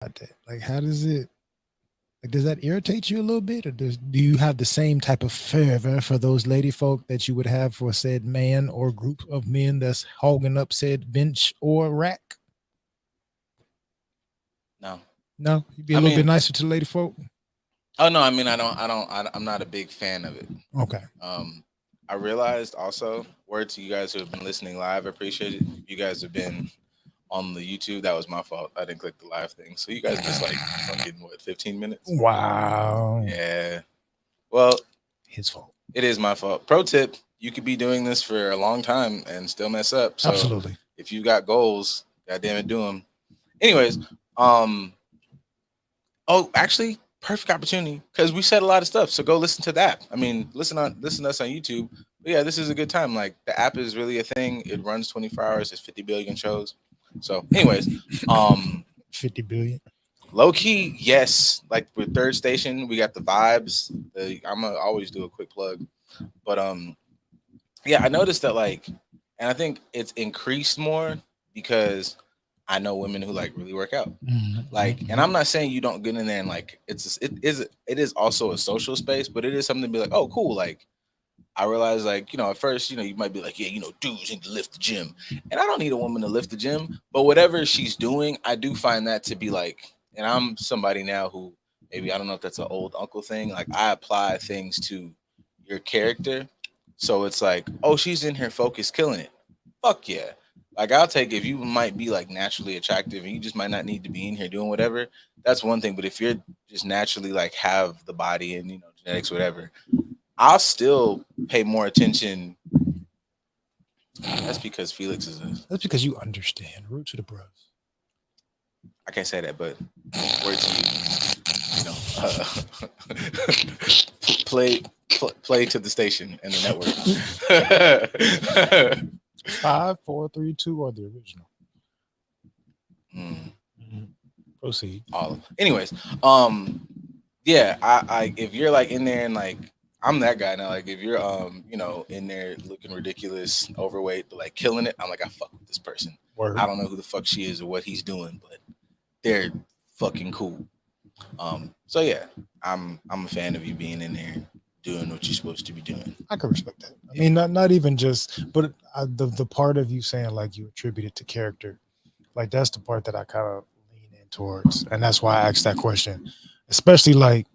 about that? Like, how does it? Like, does that irritate you a little bit, or do you have the same type of fervor for those lady folk that you would have for said man or group of men that's hogging up said bench or rack? No, No, you'd be a I little bit mean, nicer to the lady folk. oh no, I mean, I'm not a big fan of it. Okay. Um, I realized also, word to you guys who have been listening live, I appreciate it. You guys have been on the YouTube. That was my fault. I didn't click the live thing. So you guys missed like fucking what, 15 minutes? Wow. Yeah. Well, His fault. it is my fault. Pro tip: you could be doing this for a long time and still mess up. So Absolutely. if you got goals, goddamn it, do them. Anyways, um, oh, actually, perfect opportunity because we said a lot of stuff. So go listen to that. I mean, listen to us on YouTube. But yeah, this is a good time. Like the app is really a thing. It runs 24 hours. It's 50 billion shows. So, anyways, um, 50 billion. low key, yes. Like with Third Station, we got the vibes. I'm gonna always do a quick plug, but yeah, I noticed that like, and I think it's increased more because I know women who like really work out. Like, and I'm not saying you don't get in there and like it is also a social space, but it is something to be like, oh, cool. Like, I realize like at first you might be like, yeah, dudes need to lift the gym, and I don't need a woman to lift the gym, but whatever she's doing, I do find that to be like, and I'm somebody now who maybe I don't know if that's an old uncle thing. Like, I apply things to your character, so it's like, oh, she's in here focused, killing it. Fuck yeah. Like, I'll take if you might be like naturally attractive and you just might not need to be in here doing whatever. That's one thing. But if you're just naturally like have the body and genetics, whatever, I'll still pay more attention. That's because Felix is a, That's because you understand. Root to the bros. I can't say that, but word to you, you know, play, play to the station and the network. 5, 4, 3, 2, or the original. Mm, Mhm. Proceed. all. Anyways, yeah, I if you're like in there and like I'm that guy now. Like if you're in there looking ridiculous, overweight, but like killing it, I'm like, I fuck with this person. Word. I don't know who the fuck she is or what he's doing, but they're fucking cool. So yeah, I'm a fan of you being in there doing what you're supposed to be doing. I can respect that. I Yeah. mean, not even just, but the part of you saying like you attribute it to character, like that's the part that I kind of lean in towards, and that's why I asked that question. Especially like,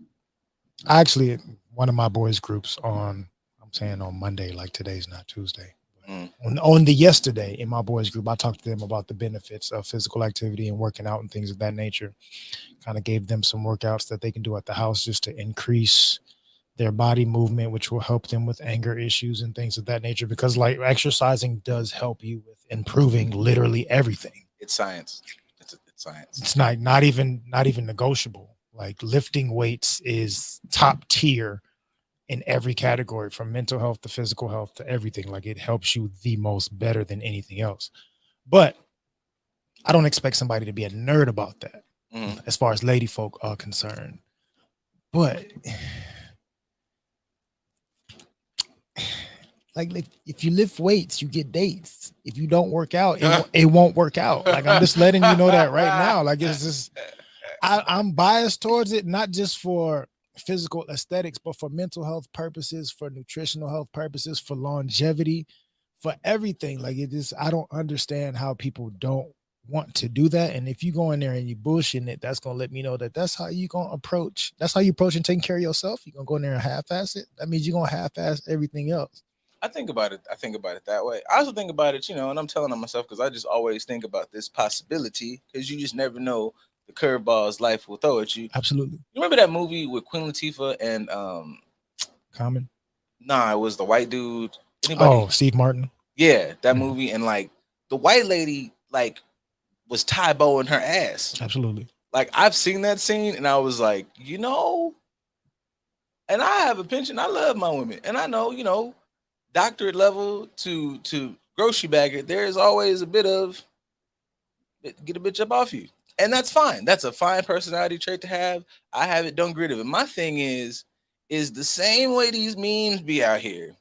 I actually one of my boys' groups on, I'm saying on Monday, like today's not Tuesday. Mm, On the yesterday in my boys' group, I talked to them about the benefits of physical activity and working out and things of that nature. Kind of gave them some workouts that they can do at the house just to increase their body movement, which will help them with anger issues and things of that nature. Because like exercising does help you with improving literally everything. it's science. It's science. It's not even negotiable. Like lifting weights is top tier in every category, from mental health to physical health to everything. Like it helps you the most, better than anything else. But I don't expect somebody to be a nerd about that Mm, as far as lady folk are concerned. But like if you lift weights, you get dates. If you don't work out, it won't work out. Like I'm just letting you know that right now. Like it's just I'm biased towards it, not just for physical aesthetics, but for mental health purposes, for nutritional health purposes, for longevity, for everything. Like it is, I don't understand how people don't want to do that. And if you go in there and you bullshitting it, that's gonna let me know that that's how you gonna approach. That's how you approach and taking care of yourself. You're gonna go in there and half-ass it. That means you're gonna half-ass everything else. I think about it. I think about it that way. I also think about it, and I'm telling on myself because I just always think about this possibility because you just never know the curveballs life will throw at you. Absolutely. You remember that movie with Queen Latifah and Common. nah, it was the white dude. Anybody? Oh, Steve Martin. Yeah, that Mhm. movie and like the white lady like was tie in her ass. Absolutely. Like I've seen that scene and I was like, and I have a pension. I love my women, and I know, doctorate level to grocery bagger. There is always a bit of get a bitch up off you, and that's fine. That's a fine personality trait to have. I have it. Don't get rid of it. My thing is the same way these memes be out here.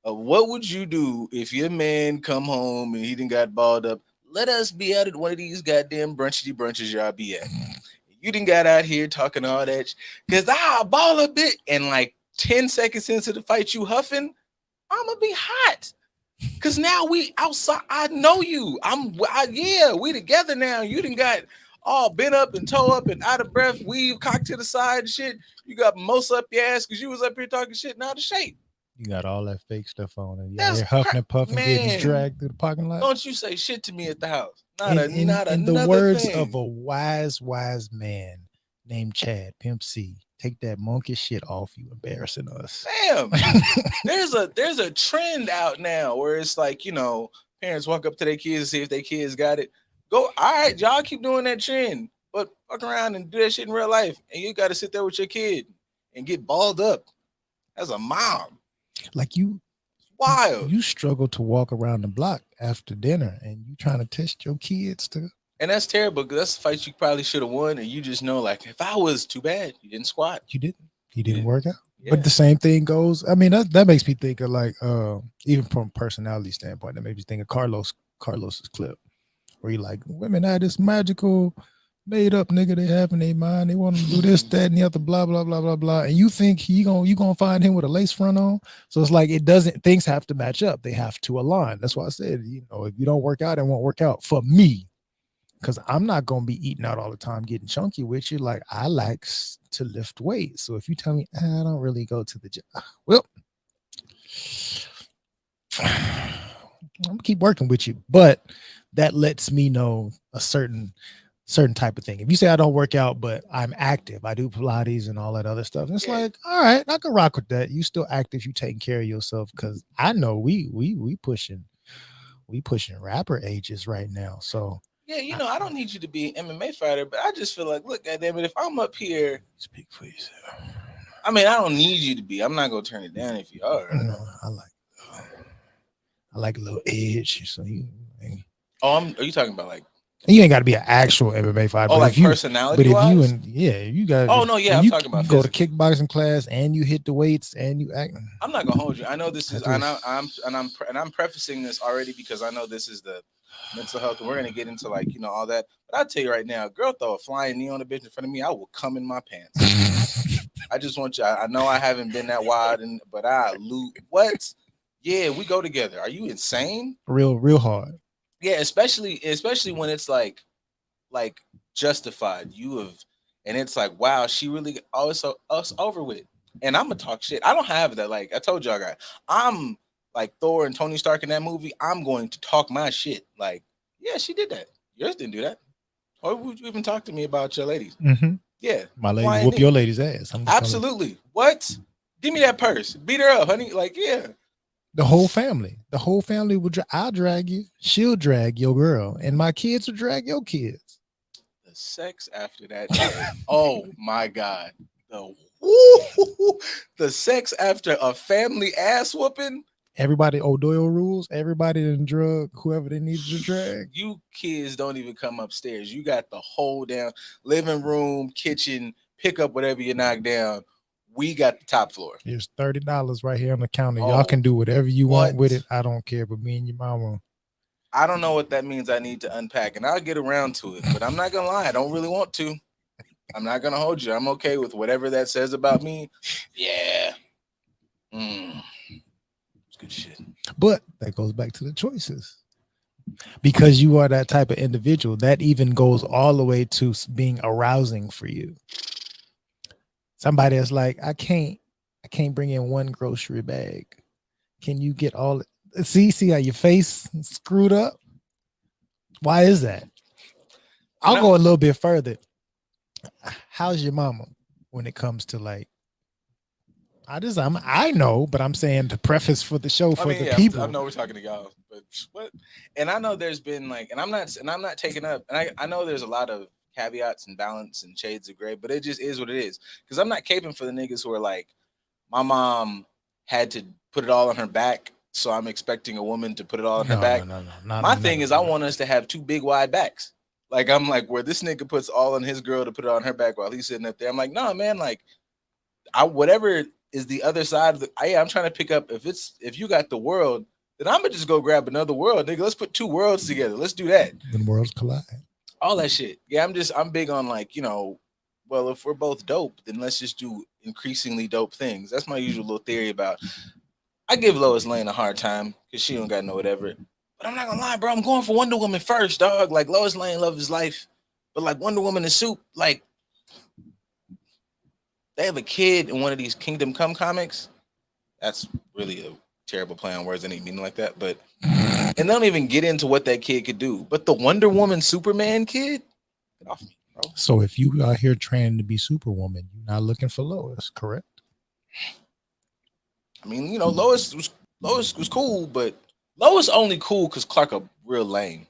What would you do if your man come home and he didn't got balled up? Let us be out at one of these goddamn brunchy brunches y'all be at. You didn't got out here talking all that because I ball a bit and like 10 seconds into the fight you huffing, I'm gonna be hot. Cause now we outside. I know you. Yeah, we together now. You done got all bent up and toe up and out of breath, weave cocked to the side and shit. You got most up your ass because you was up here talking shit and out of shape. You got all that fake stuff on, and That's you're huffing and puffing, getting man. dragged through the parking lot. Don't you say shit to me at the house. In the another words thing. of a wise man named Chad Pimp C, take that monkey shit off you, embarrassing us. Damn. there's a trend out now where it's like, you know, parents walk up to their kids and see if their kids got it. Go, all right, y'all keep doing that trend, but fuck around and do that shit in real life. And you got to sit there with your kid and get balled up as a mom. Like you, wild. You struggle to walk around the block after dinner, and you trying to test your kids to. And that's terrible because that's a fight you probably should have won, and you just know, like, if I was too bad, you didn't squat. You didn't. You didn't work out. Yeah. But the same thing goes. I mean, that makes me think of like, even from a personality standpoint, that makes me think of Carlos's clip, where he like, women have this magical made up nigga they have in their mind. They want to do this, that, and the other, blah, blah, blah, blah, blah. And you think you gonna find him with a lace front on. So it's like things have to match up. They have to align. That's why I said, you know, if you don't work out, it won't work out for me. Because I'm not gonna be eating out all the time, getting chunky with you. Like, I like to lift weights. So if you tell me I don't really go to the gym, well, I'm gonna keep working with you. But that lets me know a certain type of thing. If you say I don't work out, but I'm active, I do Pilates and all that other stuff, and it's like, all right, I can rock with that. You still active, you taking care of yourself. Because I know we pushing rapper ages right now. So yeah, you know, I don't need you to be an MMA fighter, but I just feel like, look, goddamn it, if I'm up here, speak for yourself. I mean, I don't need you to be. I'm not gonna turn it down if you are. No, I like a little edge. So are you talking about like? You ain't got to be an actual MMA fighter. Oh, like personality. But if you got. Oh no, yeah, I'm talking about. You go to kickboxing class and you hit the weights and you act. I'm not gonna hold you. I know this is, I'm prefacing this already because I know this is the mental health, and we're gonna get into like, you know, all that. But I'll tell you right now, girl, throw a flying knee on a bitch in front of me, I will come in my pants. I just want you. I know I haven't been that wild, but I loot. What? Yeah, we go together. Are you insane? Real hard. Yeah, especially when it's like justified. And it's like, wow, she really always us over with. And I'm gonna talk shit. I don't have that. Like I told y'all guys, I'm like Thor and Tony Stark in that movie. I'm going to talk my shit. Like, yeah, she did that. Yours didn't do that. Or would you even talk to me about your ladies? Mm-hmm. Yeah, my lady whoop your lady's ass. Absolutely. What? Give me that purse. Beat her up, honey. Like, yeah. The whole family would. I'll drag you. She'll drag your girl, and my kids will drag your kids. The sex after that. Oh my God. The sex after a family ass whooping. Everybody O'Doyle rules. Everybody done drug whoever they needed to drag. You kids don't even come upstairs. You got the whole damn living room, kitchen, pick up whatever you knock down. We got the top floor. Here's $30 right here on the counter. Y'all can do whatever you want with it. I don't care, but me and your mama. I don't know what that means. I need to unpack, and I'll get around to it. But I'm not gonna lie. I don't really want to. I'm not gonna hold you. I'm okay with whatever that says about me. Yeah. It's good shit. But that goes back to the choices. Because you are that type of individual, that even goes all the way to being arousing for you. Somebody that's like, I can't bring in one grocery bag. Can you get all? See how your face screwed up? Why is that? I'll go a little bit further. How's your mama when it comes to like? I know, but I'm saying to preface for the show for the people. I know we're talking to y'all, but what? And I know there's been like, and I'm not taking up, and I know there's a lot of caveats and balance and shades of gray, but it just is what it is. Because I'm not caping for the niggas who are like, my mom had to put it all on her back, so I'm expecting a woman to put it all on her back. No. My thing is, I want us to have two big wide backs. Like, I'm like, where this nigga puts all on his girl to put it on her back while he's sitting up there. I'm like, nah, man, like, whatever is the other side of the. I'm trying to pick up. If you got the world, then I'm gonna just go grab another world, nigga. Let's put two worlds together. Let's do that. When worlds collide. All that shit. Yeah, I'm big on like, you know, well, if we're both dope, then let's just do increasingly dope things. That's my usual little theory about. I give Lois Lane a hard time because she don't got no whatever. But I'm not gonna lie, bro. I'm going for Wonder Woman first, dog. Like Lois Lane loves his life, but like Wonder Woman is soup. Like they have a kid in one of these Kingdom Come comics. That's really a terrible play on words. I didn't mean like that, but and they don't even get into what that kid could do. But the Wonder Woman Superman kid, get off me, bro. So if you are here training to be Superwoman, you're not looking for Lois, correct? I mean, you know, Lois was cool, but Lois only cool because Clark a real lame.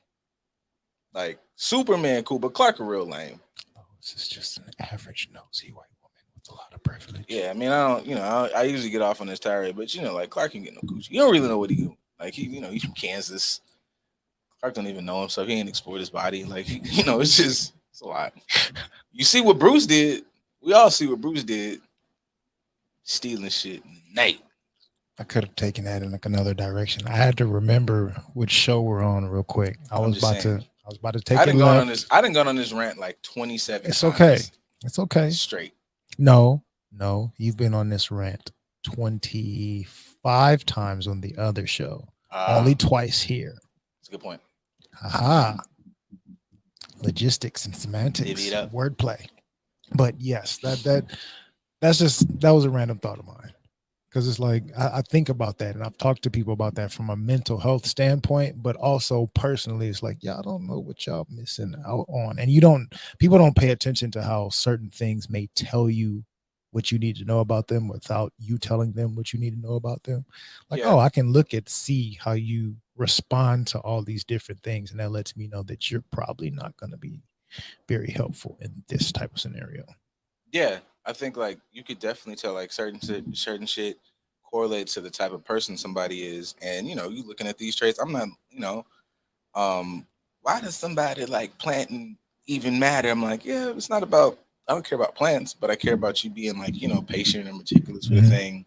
Like Superman cool, but Clark a real lame. Lois is just an average nosy white woman with a lot of privilege. Yeah, I mean, I don't, you know, I usually get off on this tirade, but you know, like Clark can get no coochie. You don't really know what he do. Like he, you know, he's from Kansas. Clark don't even know himself. He ain't explored his body. Like, you know, it's a lot. You see what Bruce did. We all see what Bruce did. Stealing shit in the night. I could have taken that in like another direction. I had to remember which show we're on real quick. I was about to take I it didn't go left. on this. I didn't go on this rant like 27 It's times. okay. It's okay. Straight. No, you've been on this rant 25 times on the other show. Only twice here. That's a good point. Aha. Logistics and semantics. Divvy it up. Wordplay. But yes, that was a random thought of mine. Because it's like I think about that, and I've talked to people about that from a mental health standpoint, but also personally, it's like, y'all don't know what y'all missing out on, and people don't pay attention to how certain things may tell you what you need to know about them without you telling them what you need to know about them. Like, Yeah. oh, I can see how you respond to all these different things, and that lets me know that you're probably not going to be very helpful in this type of scenario. Yeah, I think like you could definitely tell like certain shit correlates to the type of person somebody is, and you know, you looking at these traits. I'm not, you know, why does somebody like planting even matter? I'm like, yeah, it's not about. I don't care about plants, but I care about you being like, you know, patient and meticulous with a thing,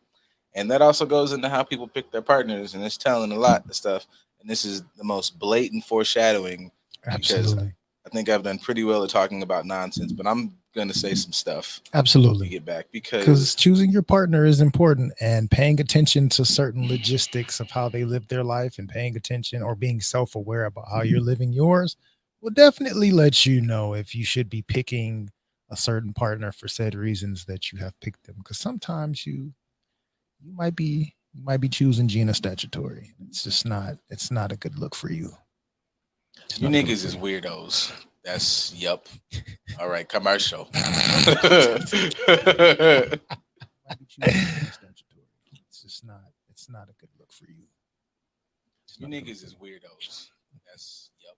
and that also goes into how people pick their partners, and it's telling a lot of stuff. And this is the most blatant foreshadowing. Absolutely. Because I think I've done pretty well at talking about nonsense, but I'm going to say some stuff. Absolutely. To get back because choosing your partner is important, and paying attention to certain logistics of how they live their life and paying attention or being self-aware about how you're living yours will definitely let you know if you should be picking a certain partner for said reasons that you have picked them. Because sometimes you might be choosing Gina Statutory. It's not a good look for you. You niggas is weirdos. That's yup. All right, commercial. It's not a good look for you. You niggas is weirdos. That's yup.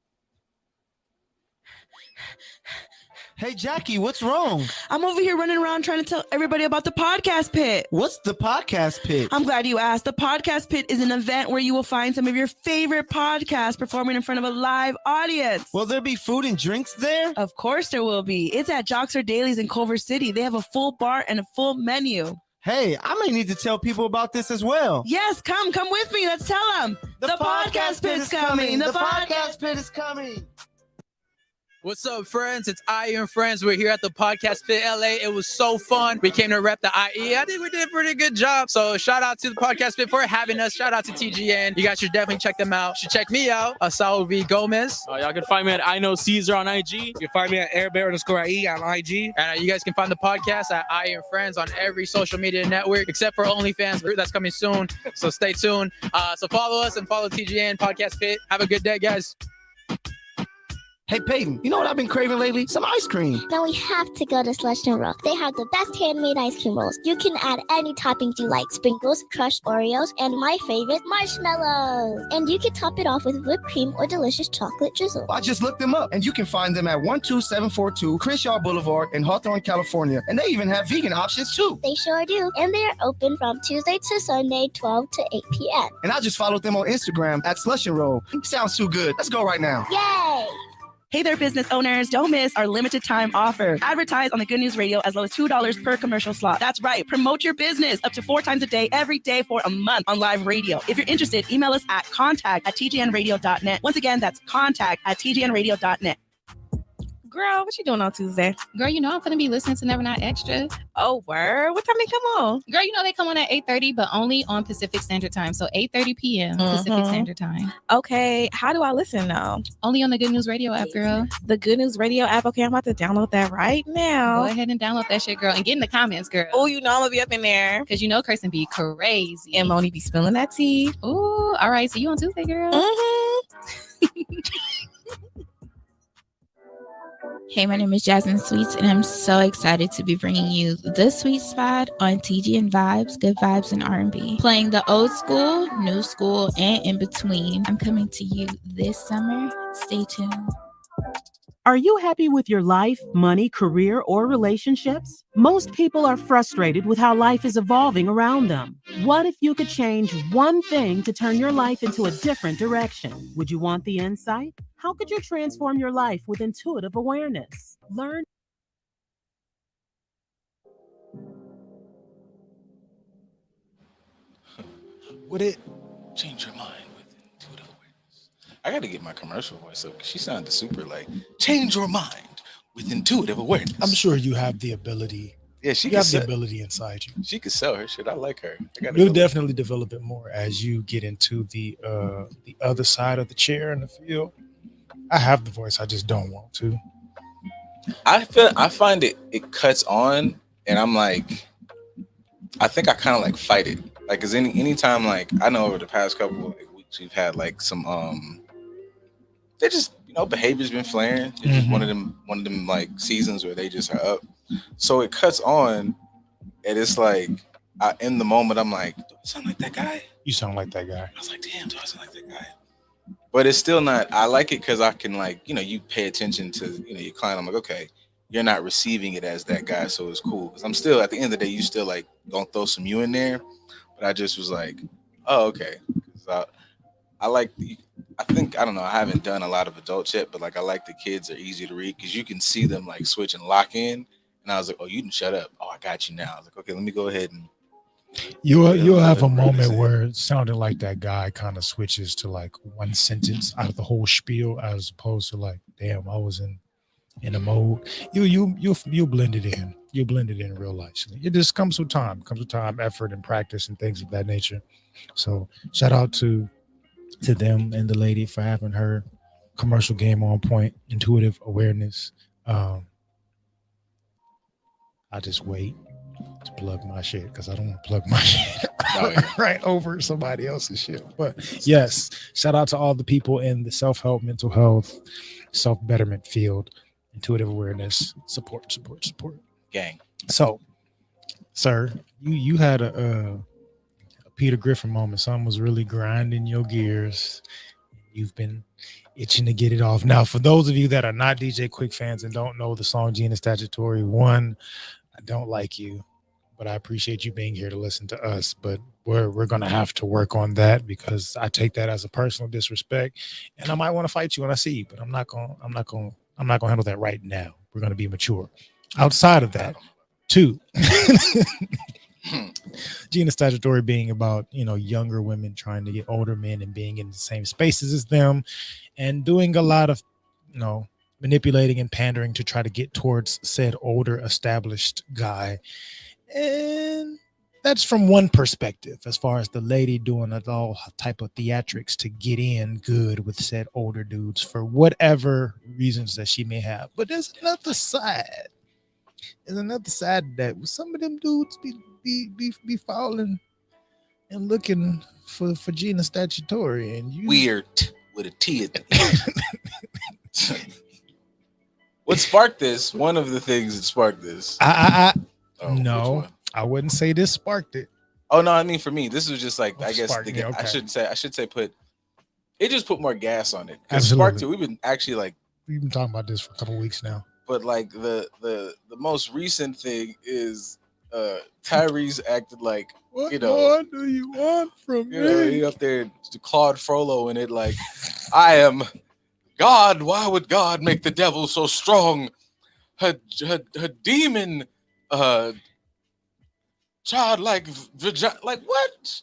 Hey, Jackie, what's wrong? I'm over here running around trying to tell everybody about the Podcast Pit. What's the Podcast Pit? I'm glad you asked. The Podcast Pit is an event where you will find some of your favorite podcasts performing in front of a live audience. Will there be food and drinks there? Of course there will be. It's at Joxer Dailies in Culver City. They have a full bar and a full menu. Hey, I may need to tell people about this as well. Yes, come with me. Let's tell them. The Podcast Pit is coming. The Podcast Pit is coming. What's up, friends? It's IE and Friends. We're here at the Podcast Pit LA. It was so fun. We came to rep the IE. I think we did a pretty good job. So shout out to the Podcast Pit for having us. Shout out to TGN. You guys should definitely check them out. You should check me out, Saul V. Gomez. Y'all can find me at I Know Caesar on IG. You can find me at airbear_IE on IG. And you guys can find the podcast at IE and Friends on every social media network except for OnlyFans. That's coming soon. So stay tuned. So follow us and follow TGN Podcast Pit. Have a good day, guys. Hey, Peyton, you know what I've been craving lately? Some ice cream. Then we have to go to Slush and Roll. They have the best handmade ice cream rolls. You can add any toppings you like. Sprinkles, crushed Oreos, and my favorite, marshmallows. And you can top it off with whipped cream or delicious chocolate drizzle. I just looked them up, and you can find them at 12742 Crenshaw Boulevard in Hawthorne, California. And they even have vegan options, too. They sure do. And they are open from Tuesday to Sunday, 12 to 8 p.m. And I just followed them on Instagram at Slush and Roll. Sounds too good. Let's go right now. Yay! Hey there, business owners. Don't miss our limited time offer. Advertise on the Good News Radio as low as $2 per commercial slot. That's right. Promote your business up to 4 times a day, every day for a month on live radio. If you're interested, email us at contact@tgnradio.net. Once again, that's contact@tgnradio.net. Girl, what you doing on Tuesday? Girl, you know I'm gonna be listening to Never Not Extra. Oh, word. What time they come on? Girl, you know they come on at 8:30, but only on Pacific Standard Time. So 8:30 p.m. Pacific Standard Time. Okay. How do I listen now? Only on the Good News Radio app, girl. The Good News Radio app. Okay, I'm about to download that right now. Go ahead and download that shit, girl, and get in the comments, girl. Oh, you know I'm gonna be up in there. Because you know Kirsten be crazy. And Moni be spilling that tea. Ooh, all right. See you on Tuesday, girl. Hey, my name is Jasmine Sweets, and I'm so excited to be bringing you The Sweet Spot on TG and Vibes, Good Vibes and R&B. Playing the old school, new school, and in between. I'm coming to you this summer. Stay tuned. Are you happy with your life, money, career, or relationships? Most people are frustrated with how life is evolving around them. What if you could change one thing to turn your life into a different direction? Would you want the insight? How could you transform your life with intuitive awareness? Learn. Would it change your mind with intuitive awareness? I got to get my commercial voice up because she sounded super like, change your mind with intuitive awareness. I'm sure you have the ability. Yeah, she You have the ability inside you. She could sell her shit. I like her. You'll definitely develop it more as you get into the other side of the chair in the field. I have the voice, I just don't want to. I find it cuts on, and I'm like, I think I kind of like fight it. Like, cause anytime, like, I know over the past couple of weeks we've had like some they just, behavior's been flaring. It's just one of them like seasons where they just are up. So it cuts on, and it's like, in the moment I'm like, do I sound like that guy? You sound like that guy. I was like, damn, do I sound like that guy? But it's still not. I like it because I can, like, you pay attention to your client. I'm like, okay, you're not receiving it as that guy, so it's cool. Because I'm still, at the end of the day, you still like gonna throw some you in there. But I just was like, oh, okay. I like. I think, I don't know. I haven't done a lot of adults yet, but like I like the kids are easy to read because you can see them like switch and lock in. And I was like, oh, you can shut up. Oh, I got you now. I was like, okay, let me go ahead and. You'll have a moment where it sounded like that guy kind of switches to like one sentence out of the whole spiel, as opposed to like, damn, I was in a mode. You'll blend it in. You'll blend it in real life. It just comes with time, effort, and practice, and things of that nature. So shout out to them and the lady for having her commercial game on point, intuitive awareness. I just wait to plug my shit because I don't want to plug my shit right over somebody else's shit. But yes, shout out to all the people in the self-help, mental health, self-betterment field, intuitive awareness, support. Gang. So, sir, you had a Peter Griffin moment. Something was really grinding your gears. You've been itching to get it off. Now, for those of you that are not DJ Quick fans and don't know the song Gina Statutory, one, I don't like you, but I appreciate you being here to listen to us. But we're gonna have to work on that because I take that as a personal disrespect, and I might want to fight you when I see you. But I'm not gonna handle that right now. We're gonna be mature. Outside of that, too. Gina Statutory being about younger women trying to get older men and being in the same spaces as them, and doing a lot of manipulating and pandering to try to get towards said older established guy. And that's from one perspective, as far as the lady doing all type of theatrics to get in good with said older dudes for whatever reasons that she may have. But there's another side. That some of them dudes be falling and looking for Gina Statutory, and you weird with a T at the end. What sparked this? One of the things that sparked this. No, I wouldn't say this sparked it. Oh no, I mean for me, this was just like I guess okay. I should say put more gas on it. Absolutely. Sparked it. We've been talking about this for a couple of weeks now. But like the most recent thing is Tyrese acted like what more do you want from me? He up there to Claude Frollo and it like I am God. Why would God make the devil so strong? Her demon childlike vagina, like what?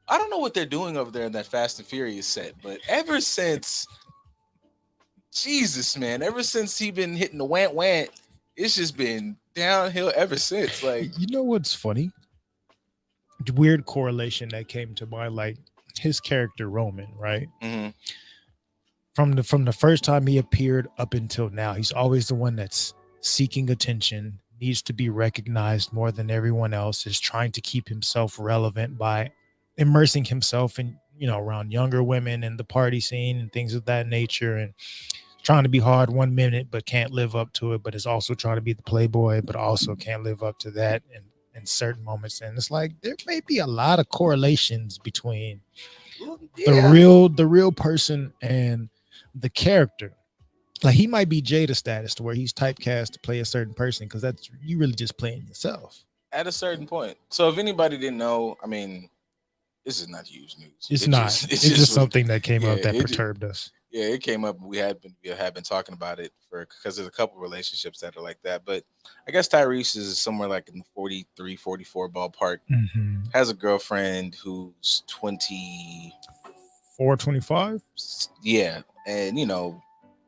I don't know what they're doing over there in that Fast and Furious set, but ever since Jesus, man. Ever since he been hitting the want, it's just been downhill ever since. Like, You know what's funny? The weird correlation that came to mind, like his character Roman, right? mhm. From the first time he appeared up until now, he's always the one that's seeking attention, needs to be recognized more than everyone else, is trying to keep himself relevant by immersing himself in, around younger women and the party scene and things of that nature, and trying to be hard 1 minute but can't live up to it, but is also trying to be the playboy but also can't live up to that in certain moments. And it's like there may be a lot of correlations between the real person and the character. Like he might be Jada status to where he's typecast to play a certain person, because that's you really just playing yourself. At a certain point. So if anybody didn't know, I mean, this is not huge news. It's It not. just- It's just something that came yeah, up that it ju- perturbed us. Yeah, it came up. We had been talking about it because there's a couple relationships that are like that. But I guess Tyrese is somewhere like in the 43, 44 ballpark. Mm-hmm. Has a girlfriend who's 20. 425. Yeah, and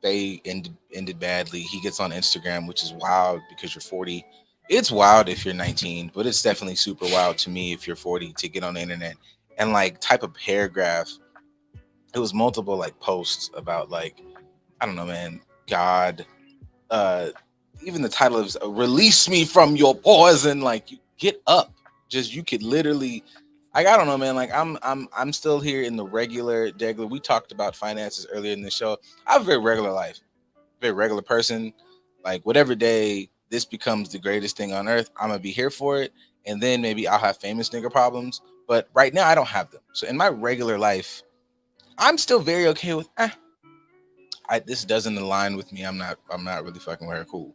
they ended badly. He gets on Instagram, which is wild because you're 40. It's wild if you're 19, but it's definitely super wild to me if you're 40 to get on the internet and like type a paragraph. It was multiple like posts about like, I don't know, man, God, even the title is "Release Me from Your Poison." Like, you get up. Just you could literally, like, I don't know, man. Like, I'm still here in the regular. We talked about finances earlier in the show. I have a very regular life, very regular person. Like, whatever day this becomes the greatest thing on earth, I'm gonna be here for it, and then maybe I'll have famous nigga problems. But right now, I don't have them. So in my regular life, I'm still very okay with. This doesn't align with me. I'm not really fucking with her. Cool.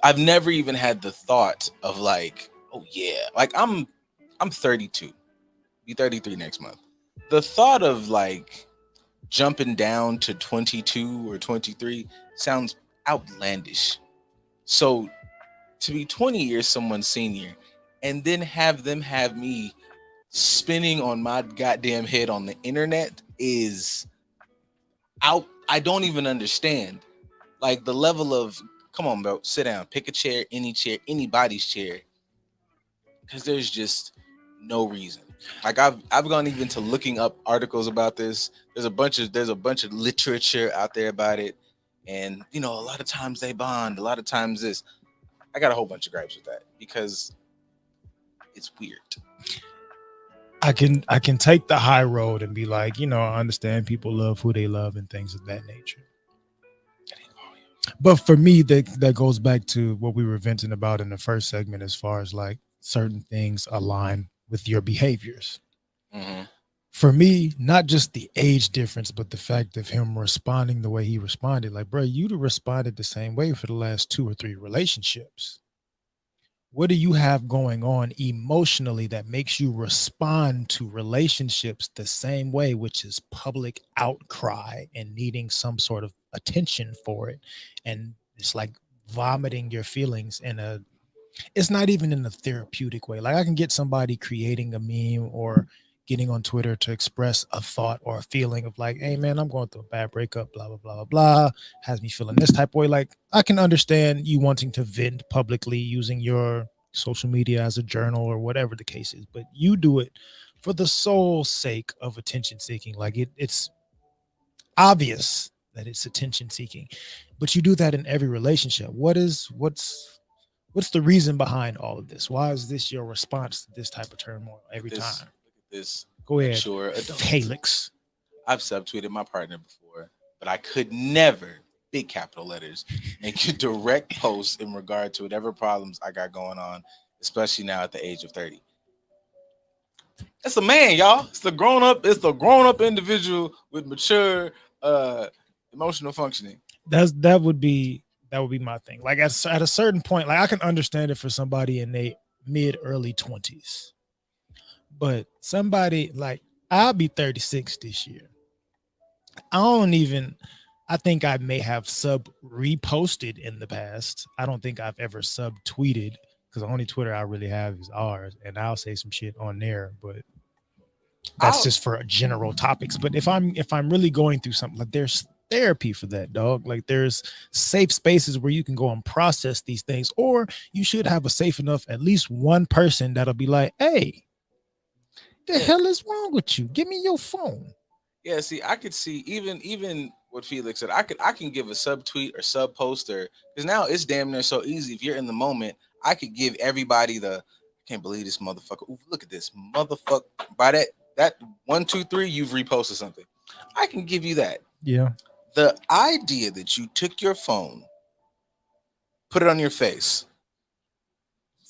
I've never even had the thought of like, oh yeah, like I'm 32, be 33 next month. The thought of like jumping down to 22 or 23 sounds outlandish. So to be 20 years someone's senior and then have them have me spinning on my goddamn head on the internet is out. I don't even understand like the level of, come on, bro, sit down, pick a chair, anybody's chair, because there's just no reason. Like I've gone even to looking up articles about this. There's a bunch of literature out there about it, and a lot of times they bond, a lot of times this. I got a whole bunch of gripes with that because it's weird. I can take the high road and be like, I understand people love who they love and things of that nature. But for me, that goes back to what we were venting about in the first segment, as far as like certain things align with your behaviors. Mm-hmm. For me, not just the age difference, but the fact of him responding the way he responded. Like, bro, you'd have responded the same way for the last 2 or 3 relationships. What do you have going on emotionally that makes you respond to relationships the same way, which is public outcry and needing some sort of attention for it? And it's like vomiting your feelings it's not even in a therapeutic way. Like I can get somebody creating a meme or getting on Twitter to express a thought or a feeling of like, hey man, I'm going through a bad breakup, blah, blah, blah, blah, blah, has me feeling this type of way. Like I can understand you wanting to vent publicly using your social media as a journal or whatever the case is, but you do it for the sole sake of attention seeking. Like it's obvious that it's attention seeking, but you do that in every relationship. What's the reason behind all of this? Why is this your response to this type of turmoil every time? Look at this. Go ahead, Sure, adult. Felix. I've subtweeted my partner before, but I could never, big capital letters, make a direct post in regard to whatever problems I got going on, especially now at the age of 30. That's a man, y'all. It's the grown up individual with mature emotional functioning. That would be my thing. Like at a certain point, like I can understand it for somebody in their mid-early 20s. But somebody like I'll be 36 this year. I think I may have sub reposted in the past. I don't think I've ever sub tweeted, because the only Twitter I really have is ours, and I'll say some shit on there, but that's just for general topics. But if I'm really going through something, like there's therapy for that, dog. Like there's safe spaces where you can go and process these things, or you should have a safe enough, at least one person that'll be like, hey, the hell is wrong with you? Give me your phone. Yeah, see, I could see even what Felix said. I can give a subtweet or sub poster because now it's damn near so easy. If you're in the moment, I could give everybody the I can't believe this motherfucker. Ooh, look at this motherfucker. By that 1, 2, 3, you've reposted something. I can give you that. Yeah. The idea that you took your phone, put it on your face,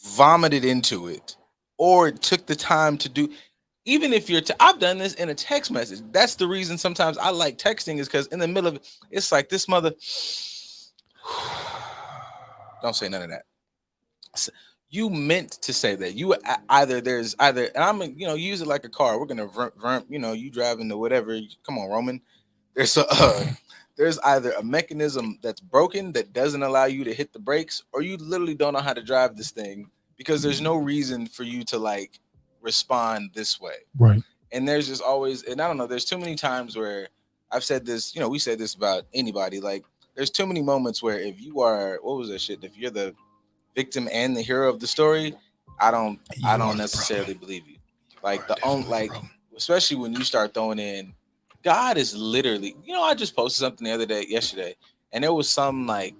vomited into it, or took the time to do. Even if you're, I've done this in a text message. That's the reason sometimes I like texting is because in the middle of it, it's like this mother. Don't say none of that. You meant to say that. You either, and I'm use it like a car. We're gonna you driving to whatever. Come on, Roman. There's either a mechanism that's broken that doesn't allow you to hit the brakes, or you literally don't know how to drive this thing because there's no reason for you to like respond this way. Right. And there's just always, and I don't know, there's too many times where I've said this, we said this about anybody, like there's too many moments where if you are, what was that shit? If you're the victim and the hero of the story, I don't necessarily believe you. Like especially when you start throwing in, God is literally, I just posted something yesterday, and there was some like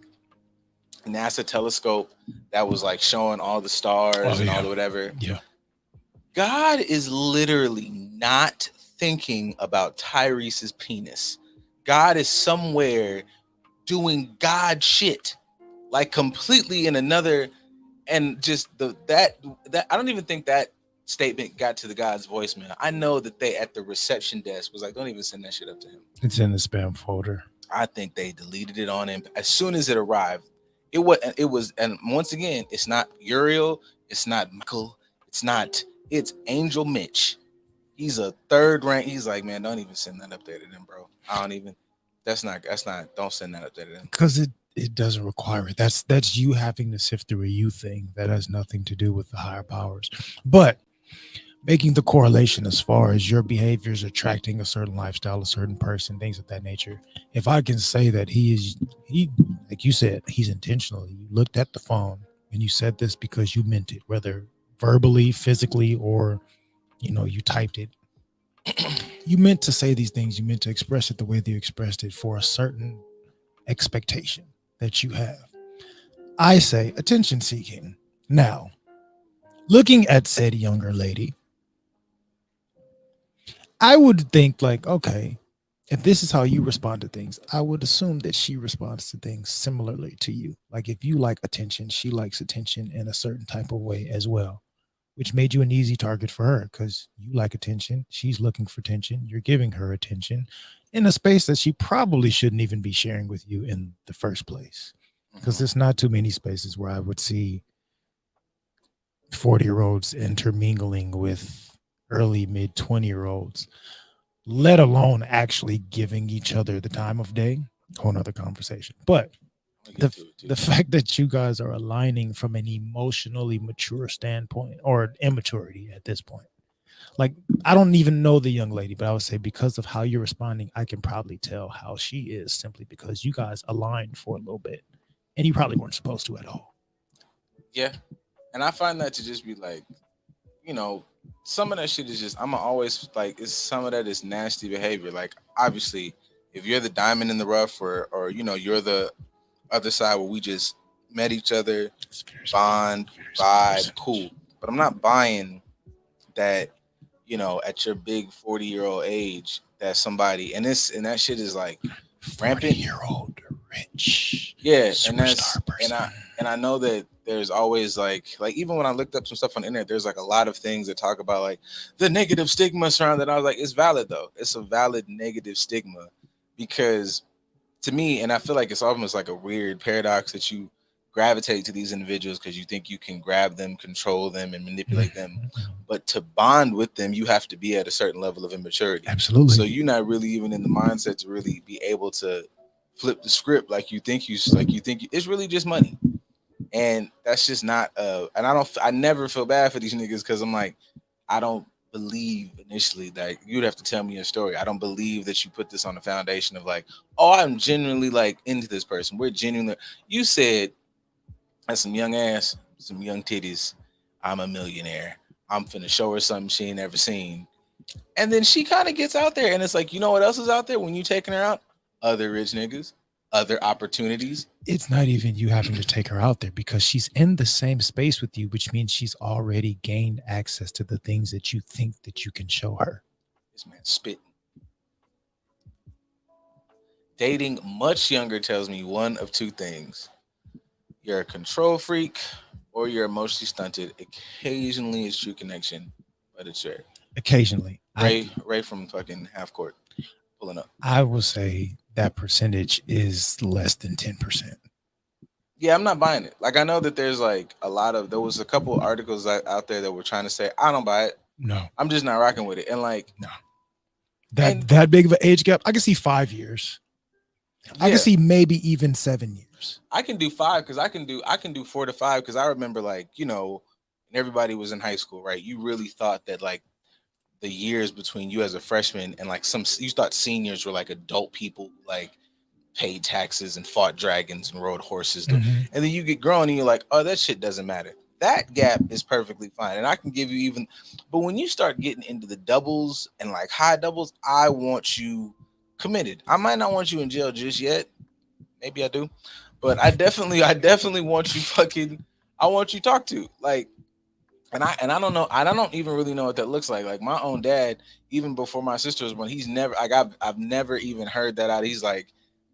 NASA telescope that was like showing all the stars and all the whatever. Yeah. God is literally not thinking about Tyrese's penis. God is somewhere doing God shit, like completely in another, and just that I don't even think that statement got to the God's voicemail. I know that they at the reception desk was like, don't even send that shit up to him. It's in the spam folder. I think they deleted it on him as soon as it arrived. It was, and once again, it's not Uriel, it's not Michael, it's Angel Mitch. He's a third rank. He's like, man, don't even send that up there to them, bro. That's not, don't send that up there to them. Because it doesn't require it. That's you having to sift through a you thing. That has nothing to do with the higher powers. But making the correlation as far as your behaviors attracting a certain lifestyle, a certain person, things of that nature. If I can say that he like you said, he's intentional. You looked at the phone and you said this because you meant it, whether verbally, physically, or you typed it. You meant to say these things. You meant to express it the way that you expressed it for a certain expectation that you have. I say attention seeking. Now, looking at said younger lady, I would think like, okay, if this is how you respond to things, I would assume that she responds to things similarly to you. Like if you like attention, she likes attention in a certain type of way as well, which made you an easy target for her because you like attention. She's looking for attention. You're giving her attention in a space that she probably shouldn't even be sharing with you in the first place. Because there's not too many spaces where I would see 40-year-olds intermingling with early mid 20-year-olds, let alone actually giving each other the time of day. Whole nother conversation. But the fact that you guys are aligning from an emotionally mature standpoint, or immaturity at this point, like I don't even know the young lady, but I would say because of how you're responding, I can probably tell how she is simply because you guys aligned for a little bit and you probably weren't supposed to at all. Yeah. And I find that to just be like, some of that shit is just, I'm always like, it's some of that is nasty behavior. Like, obviously, if you're the diamond in the rough or you're the other side where we just met each other, bond, vibe, cool. But I'm not buying that, at your big 40-year-old age, that somebody, and that shit is like rampant. 40-year-old rich. Yeah. Superstar person. And I know that there's always like even when I looked up some stuff on the internet, there's like a lot of things that talk about like the negative stigma surrounding. I was like, it's valid though. It's a valid negative stigma because to me, and I feel like it's almost like a weird paradox that you gravitate to these individuals because you think you can grab them, control them, and manipulate them. But to bond with them, you have to be at a certain level of immaturity. Absolutely. So you're not really even in the mindset to really be able to flip the script like you think it's really just money. And that's just not and I never feel bad for these niggas because I'm like, I don't believe initially that you'd have to tell me your story. I don't believe that you put this on the foundation of like, oh, I'm genuinely like into this person. We're genuinely. You said that's some young ass, some young titties. I'm a millionaire. I'm finna show her something she ain't never seen. And then she kind of gets out there, and it's like, you know what else is out there when you taking her out? Other rich niggas, other opportunities. It's not even you having to take her out there because she's in the same space with you, which means she's already gained access to the things that you think that you can show her. This man spitting. Dating much younger tells me one of two things. You're a control freak or you're emotionally stunted. Occasionally it's true connection, but it's rare. Occasionally. Ray from fucking Half Court pulling up. I will say that percentage is less than 10%. Yeah, I'm not buying it. Like, I know that there's like there was a couple articles out there that were trying to say, I don't buy it. No. I'm just not rocking with it. And like, no. That big of an age gap, I can see 5 years. I can see maybe even 7 years. I can do 5 because I can do 4 to 5 because I remember, like, you know, when everybody was in high school, right? You really thought that like the years between you as a freshman and like you thought seniors were like adult people who like paid taxes and fought dragons and rode horses. And then you get grown and you're like, oh, that shit doesn't matter. That gap is perfectly fine. And I can give you even, but when you start getting into the doubles and like high doubles, I want you committed. I might not want you in jail just yet. Maybe I do. But I definitely want you I want you talked to. Like, and I don't know, I don't even really know what that looks like. Like my own dad, even before my sister was born, he's never like I've never even heard that out. He's like,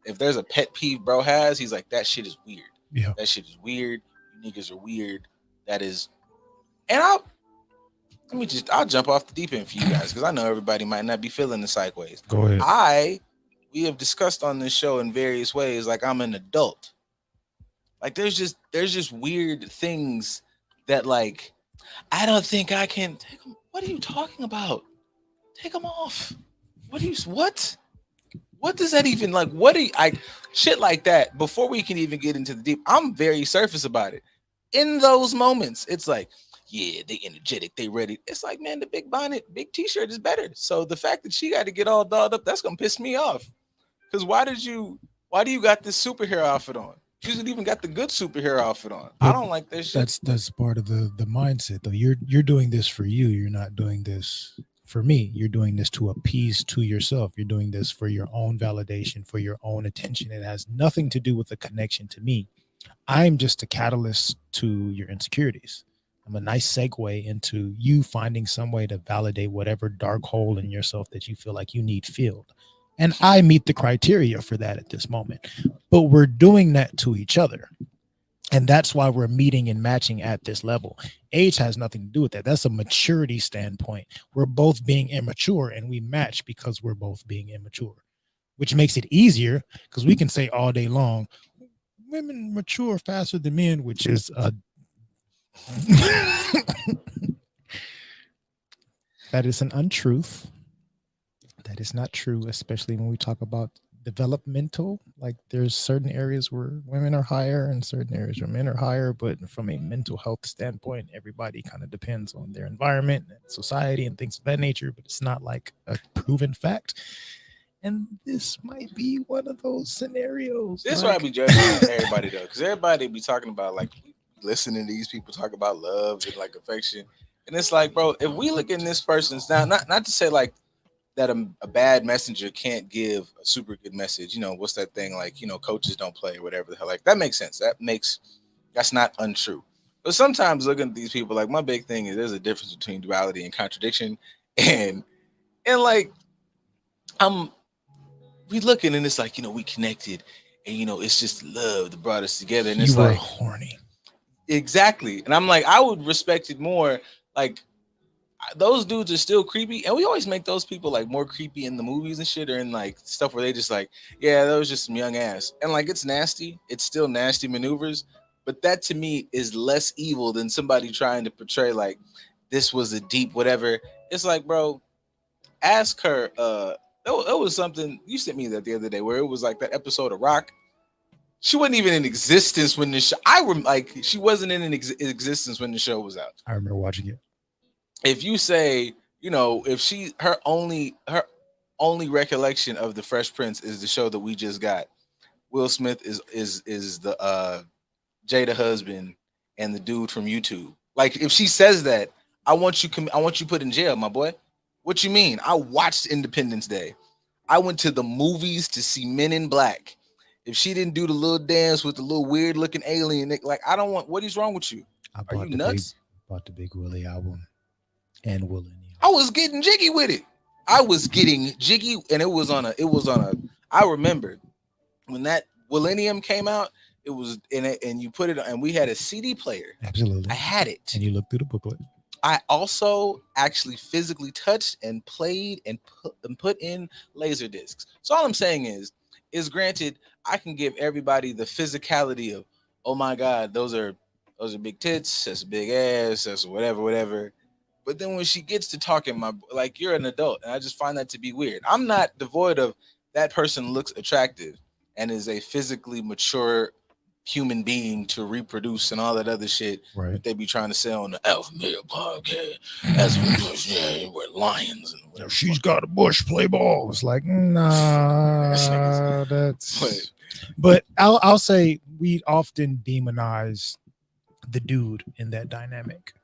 if there's a pet peeve bro has, he's like, that shit is weird. Yeah. That shit is weird. You niggas are weird. That is, and I'll jump off the deep end for you guys because I know everybody might not be feeling the sideways. Go ahead. We have discussed on this show in various ways, like I'm an adult. Like there's just weird things that like I don't think I can take them. What are you talking about? Take them off. What does that even like? What do you like? Shit like that. Before we can even get into the deep, I'm very surface about it. In those moments, it's like, yeah, they energetic, they ready. It's like, man, the big bonnet, big t-shirt is better. So the fact that she got to get all dolled up, that's gonna piss me off. Because why do you got this superhero outfit on? You didn't even got the good superhero outfit on. I don't like this shit. That's part of the mindset though. You're doing this for you. You're not doing this for me. You're doing this to appease to yourself. You're doing this for your own validation, for your own attention. It has nothing to do with the connection to me. I'm just a catalyst to your insecurities. I'm a nice segue into you finding some way to validate whatever dark hole in yourself that you feel like you need filled. And I meet the criteria for that at this moment. But we're doing that to each other. And that's why we're meeting and matching at this level. Age has nothing to do with that. That's a maturity standpoint. We're both being immature and we match because we're both being immature, which makes it easier because we can say all day long, women mature faster than men, which is that is an untruth. That is not true, especially when we talk about developmental. Like there's certain areas where women are higher and certain areas where men are higher, but from a mental health standpoint, everybody kind of depends on their environment and society and things of that nature, but it's not like a proven fact. And this might be one of those scenarios. This is why I be judging everybody though, because everybody be talking about like listening to these people talk about love and like affection, and it's like, bro, if we look in this person's now, not to say like that a bad messenger can't give a super good message. You know, what's that thing like? You know, coaches don't play or whatever the hell. Like that makes sense. That's not untrue. But sometimes looking at these people, like my big thing is there's a difference between duality and contradiction, and like we looking and it's like, you know, we connected and, you know, it's just love that brought us together. And it's like horny. Exactly. And I'm like, I would respect it more. Like those dudes are still creepy. And we always make those people like more creepy in the movies and shit or in like stuff where they just like, yeah, that was just some young ass. And like, it's nasty. It's still nasty maneuvers. But that to me is less evil than somebody trying to portray like this was a deep whatever. It's like, bro, ask her, it was something you sent me that the other day where it was like that episode of Rock. She wasn't even in existence when the show. She wasn't in existence when the show was out. I remember watching it. If you say you know, if her only recollection of the Fresh Prince is the show that we just got. Will Smith is the Jada husband and the dude from YouTube. Like, if she says that, I want you put in jail, my boy. What you mean? I watched Independence Day. I went to the movies to see Men in Black. If she didn't do the little dance with the little weird looking alien, like, I don't want. What is wrong with you? Are you nuts? Bought the Big Willie album and Willie. I was getting jiggy with it. And it was on a. I remember when that Millennium came out. It was in it, and you put it, and we had a CD player. Absolutely, I had it. And you looked through the booklet. I also actually physically touched and played and put in laser discs. So all I'm saying is granted, I can give everybody the physicality of, oh my God, those are big tits, that's a big ass, that's whatever. But then when she gets to talking, like, you're an adult, and I just find that to be weird. I'm not devoid of that person looks attractive and is a physically mature human being to reproduce and all that other shit that they be trying to sell on the Alpha Male podcast as we're lions and whatever. She's got a bush, play ball. It's like, nah, that's. But I'll say we often demonize the dude in that dynamic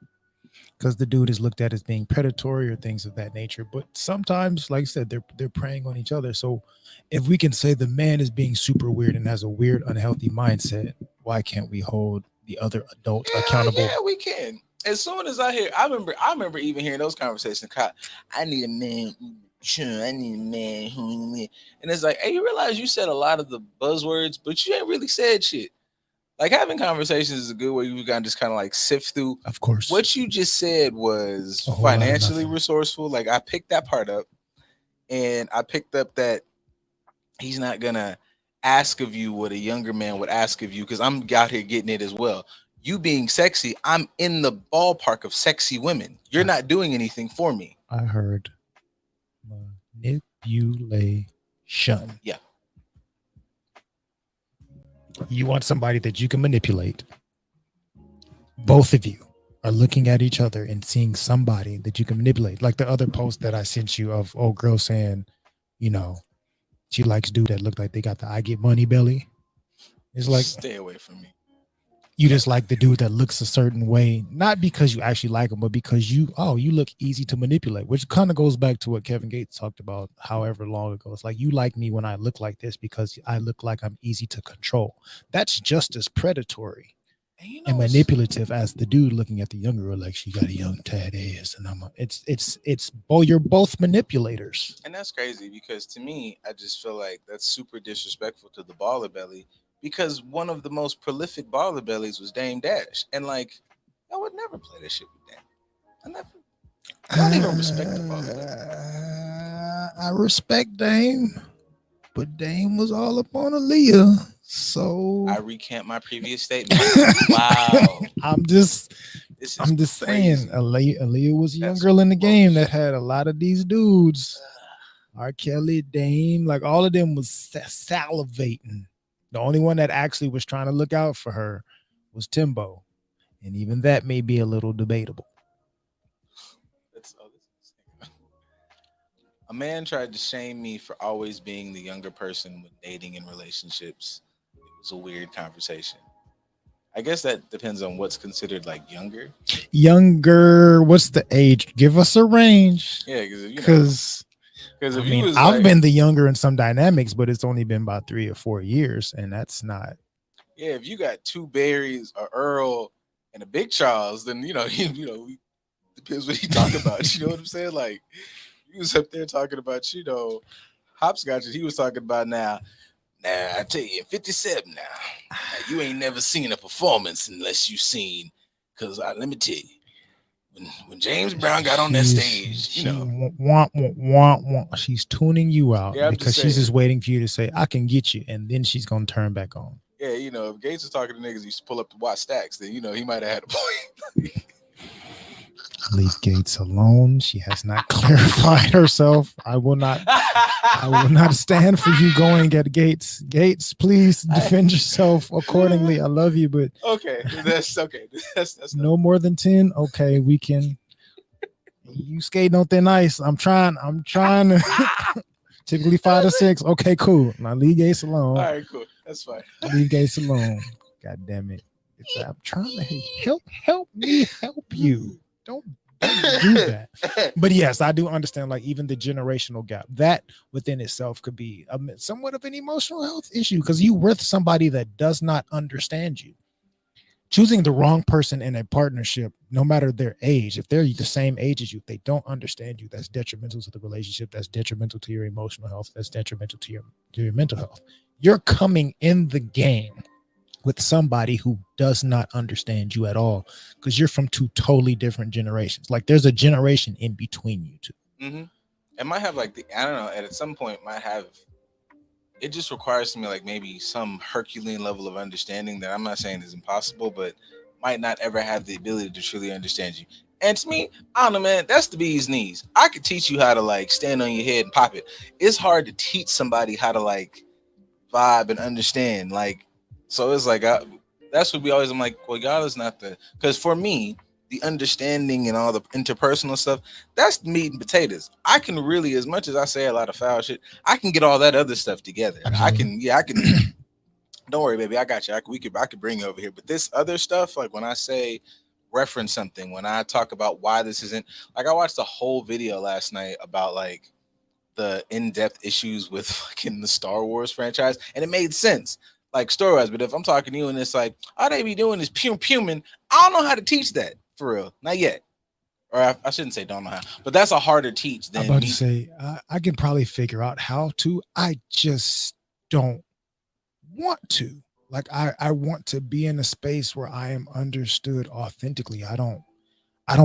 because the dude is looked at as being predatory or things of that nature. But sometimes, like I said, they're preying on each other. So if we can say the man is being super weird and has a weird, unhealthy mindset, why can't we hold the other adult accountable? Yeah, we can. As soon as I remember even hearing those conversations. I need a man. I need a man who, and it's like, hey, you realize you said a lot of the buzzwords, but you ain't really said shit. Like, having conversations is a good way you can just kind of like sift through. Of course. What you just said was financially resourceful. Like, I picked that part up, and I picked up that he's not gonna ask of you what a younger man would ask of you, because I'm out here getting it as well. You being sexy, I'm in the ballpark of sexy women. You're not doing anything for me. I heard manipulation. Yeah. You want somebody that you can manipulate. Both of you are looking at each other and seeing somebody that you can manipulate. Like the other post that I sent you of old girl saying, you know, she likes dude that look like they got the I get money belly. It's like, stay away from me. You just like the dude that looks a certain way, not because you actually like him, but because you look easy to manipulate, which kind of goes back to what Kevin Gates talked about however long ago. It's like, you like me when I look like this because I look like I'm easy to control. That's just as predatory and manipulative as the dude looking at the younger girl like she got a young tad ass, and you're both manipulators. And that's crazy because to me, I just feel like that's super disrespectful to the baller belly. Because one of the most prolific baller bellies was Dame Dash. And like, I would never play this shit with Dame. I don't even respect the baller belly. I respect Dame, but Dame was all up on Aaliyah. So I recant my previous statement. Wow. I'm just saying, Aaliyah was a young girl in the game that had a lot of these dudes. R. Kelly, Dame, like all of them was salivating. The only one that actually was trying to look out for her was Timbo. And even that may be a little debatable. A man tried to shame me for always being the younger person when dating and relationships. It was a weird conversation. I guess that depends on what's considered like younger. Younger, what's the age? Give us a range. Yeah, because I've been the younger in some dynamics, but it's only been about 3 or 4 years, and that's not. Yeah, if you got 2 Barrys, a Earl, and a Big Charles, then depends what he talk about. You know what I'm saying? Like, he was up there talking about, hopscotch, and he was talking about now I tell you, 57 now you ain't never seen a performance unless you seen, because let me tell you. When James Brown got on that stage, she's tuning you out because she's just waiting for you to say, I can get you. And then she's going to turn back on. Yeah, if Gates was talking to niggas, used to pull up to watch Stacks, then, he might have had a point. Leave Gates alone. She has not clarified herself. I will not stand for you going at Gates. Gates, please defend yourself accordingly. I love you, but okay, that's okay. That's no more than 10. Okay, we can. You skating on thin ice. I'm trying to typically 5 to 6. Okay, cool. Now leave Gates alone. All right, cool. That's fine. Leave Gates alone. God damn it. I'm trying to help me help you. Don't do that. But yes, I do understand, like, even the generational gap that within itself could be somewhat of an emotional health issue, because you with somebody that does not understand you. Choosing the wrong person in a partnership, no matter their age, if they're the same age as you, if they don't understand you, that's detrimental to the relationship, that's detrimental to your emotional health, that's detrimental to your mental health. You're coming in the game with somebody who does not understand you at all, because you're from 2 totally different generations. Like, there's a generation in between you 2. Mm-hmm. It might have like I don't know, at some point might have, it just requires to me like maybe some Herculean level of understanding that I'm not saying is impossible, but might not ever have the ability to truly understand you. And to me, I don't know, man, that's the bee's knees. I could teach you how to like stand on your head and pop it. It's hard to teach somebody how to like vibe and understand. Like, so it's like, that's what we always, I'm like, well, y'all is not because for me, the understanding and all the interpersonal stuff, that's meat and potatoes. I can really, as much as I say a lot of foul shit, I can get all that other stuff together. I can, don't worry, baby, I got you. I could bring you over here. But this other stuff, like when I say reference something, when I talk about why this isn't, like I watched a whole video last night about like the in-depth issues with fucking the Star Wars franchise, and it made sense. Like story-wise, but if I'm talking to you and it's like, all they be doing is puming, I don't know how to teach that for real, not yet. Or I shouldn't say don't know how, but that's a harder teach than I'm about to say I can probably figure out how to. I just don't want to. Like I want to be in a space where I am understood authentically. I don't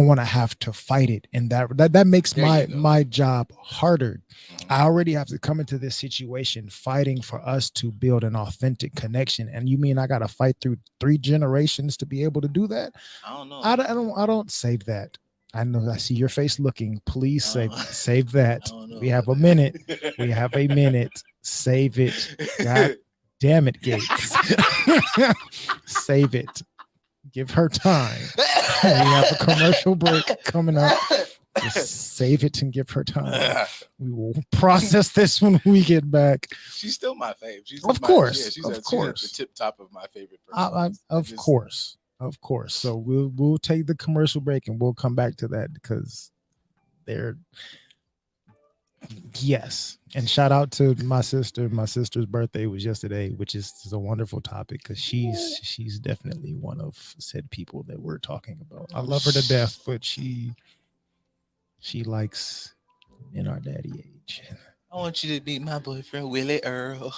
want to have to fight it, and that makes my job harder. I already have to come into this situation fighting for us to build an authentic connection, and you mean I got to fight through 3 generations to be able to do that? I don't know. I don't save that. I know I see your face looking. Please save that. We have a minute. We have a minute. Save it. God damn it, Gates. Save it. Give her time. We have a commercial break coming up. Just save it and give her time. We will process this when we get back. She's still my fave. She's of course. She's at the tip top of my favorite person. Of course. So we'll take the commercial break and we'll come back to that, because they're yes. And shout out to my sister. My sister's birthday was yesterday, which is a wonderful topic, because she's definitely one of said people that we're talking about. I love her to death, but she likes in our daddy age. I want you to meet my boyfriend, Willie Earl.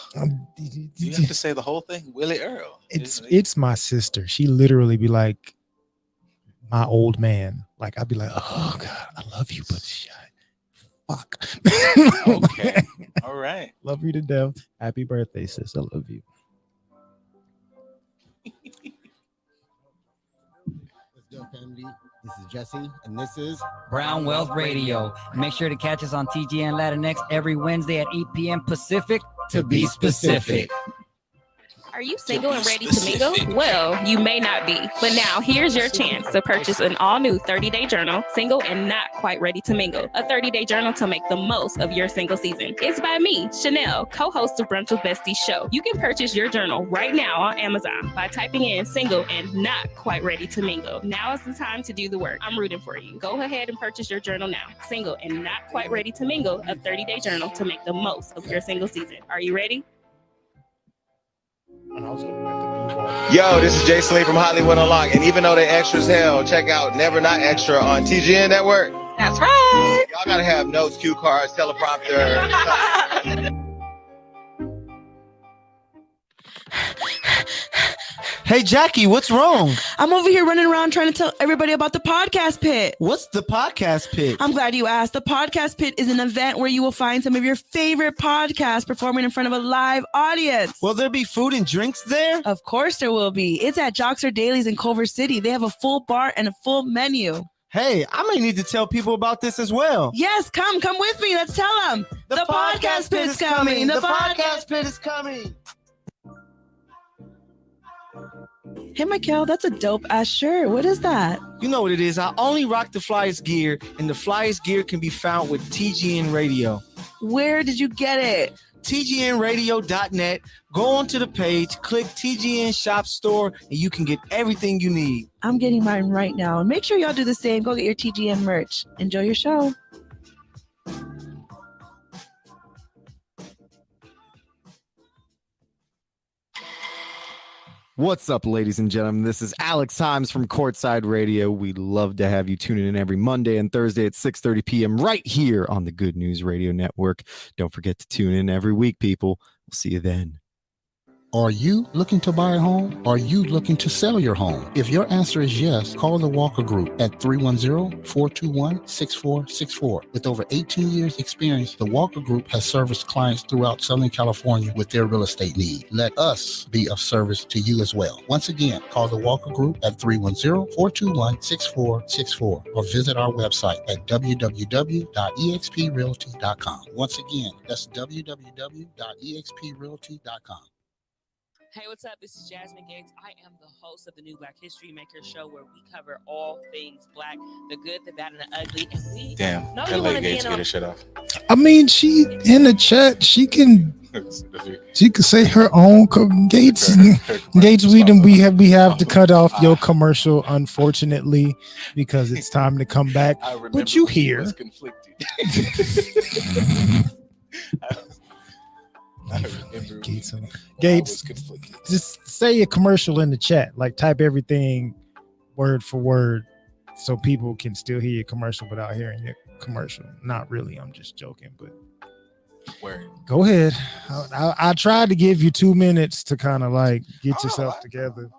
You have to say the whole thing, Willie Earl. It's my sister. She literally be like my old man. Like I'd be like, oh God, I love you, but fuck. Okay. All right. Love you to death. Happy birthday, sis. I love you. What's up, family? This is Jesse, and this is Brown Wealth Radio. Make sure to catch us on TGN Latinx every Wednesday at 8 p.m. Pacific, to be specific. Are you single and ready to mingle? Well, you may not be, but now here's your chance to purchase an all-new 30-day journal, Single and Not Quite Ready to Mingle, a 30-day journal to make the most of your single season. It's by me, Chanel, co-host of Brunch with Besties show. You can purchase your journal right now on Amazon by typing in Single and Not Quite Ready to Mingle. Now is the time to do the work. I'm rooting for you. Go ahead and purchase your journal now. Single and Not Quite Ready to Mingle, a 30-day journal to make the most of your single season. Are you ready? Yo, this is Jason Lee from Hollywood Unlocked, and even though they extra as hell, check out Never Not Extra on TGN Network. That's right. Y'all gotta have notes, cue cards, teleprompter. Hey, Jackie, what's wrong? I'm over here running around trying to tell everybody about the Podcast Pit. What's the Podcast Pit? I'm glad you asked. The Podcast Pit is an event where you will find some of your favorite podcasts performing in front of a live audience. Will there be food and drinks there? Of course there will be. It's at Joxer Dailies in Culver City. They have a full bar and a full menu. Hey, I may need to tell people about this as well. Yes, come with me. Let's tell them. The Podcast Pit is coming. The Podcast Pit is coming. Hey, Michael, that's a dope ass shirt. What is that? You know what it is. I only rock the Flyers gear, and the Flyers gear can be found with TGN Radio. Where did you get it? TGNradio.net. Go onto the page, click TGN Shop Store, and you can get everything you need. I'm getting mine right now. And make sure y'all do the same. Go get your TGN merch. Enjoy your show. What's up, ladies and gentlemen? This is Alex Himes from Courtside Radio. We love to have you tuning in every Monday and Thursday at 6:30 p.m. right here on the Good News Radio Network. Don't forget to tune in every week, people. We'll see you then. Are you looking to buy a home? Are you looking to sell your home? If your answer is yes, call the Walker Group at 310-421-6464. With over 18 years experience, the Walker Group has serviced clients throughout Southern California with their real estate need. Let us be of service to you as well. Once again, call the Walker Group at 310-421-6464 or visit our website at www.exprealty.com. Once again, that's www.exprealty.com. Hey, what's up? This is Jasmine Gates. I am the host of the New Black History Maker show, where we cover all things Black, the good, the bad, and the ugly. And we Damn, know that you want lady to be Gates in get on. her shit off. I mean, she in the chat. She can say her own Gates. Gates, we have to cut off your commercial, unfortunately, because it's time to come back. But you here? Gates, just say a commercial in the chat. Like, type everything word for word so people can still hear your commercial without hearing your commercial. Not really, I'm just joking, but word. Go ahead. I tried to give you 2 minutes to kind of like get yourself together.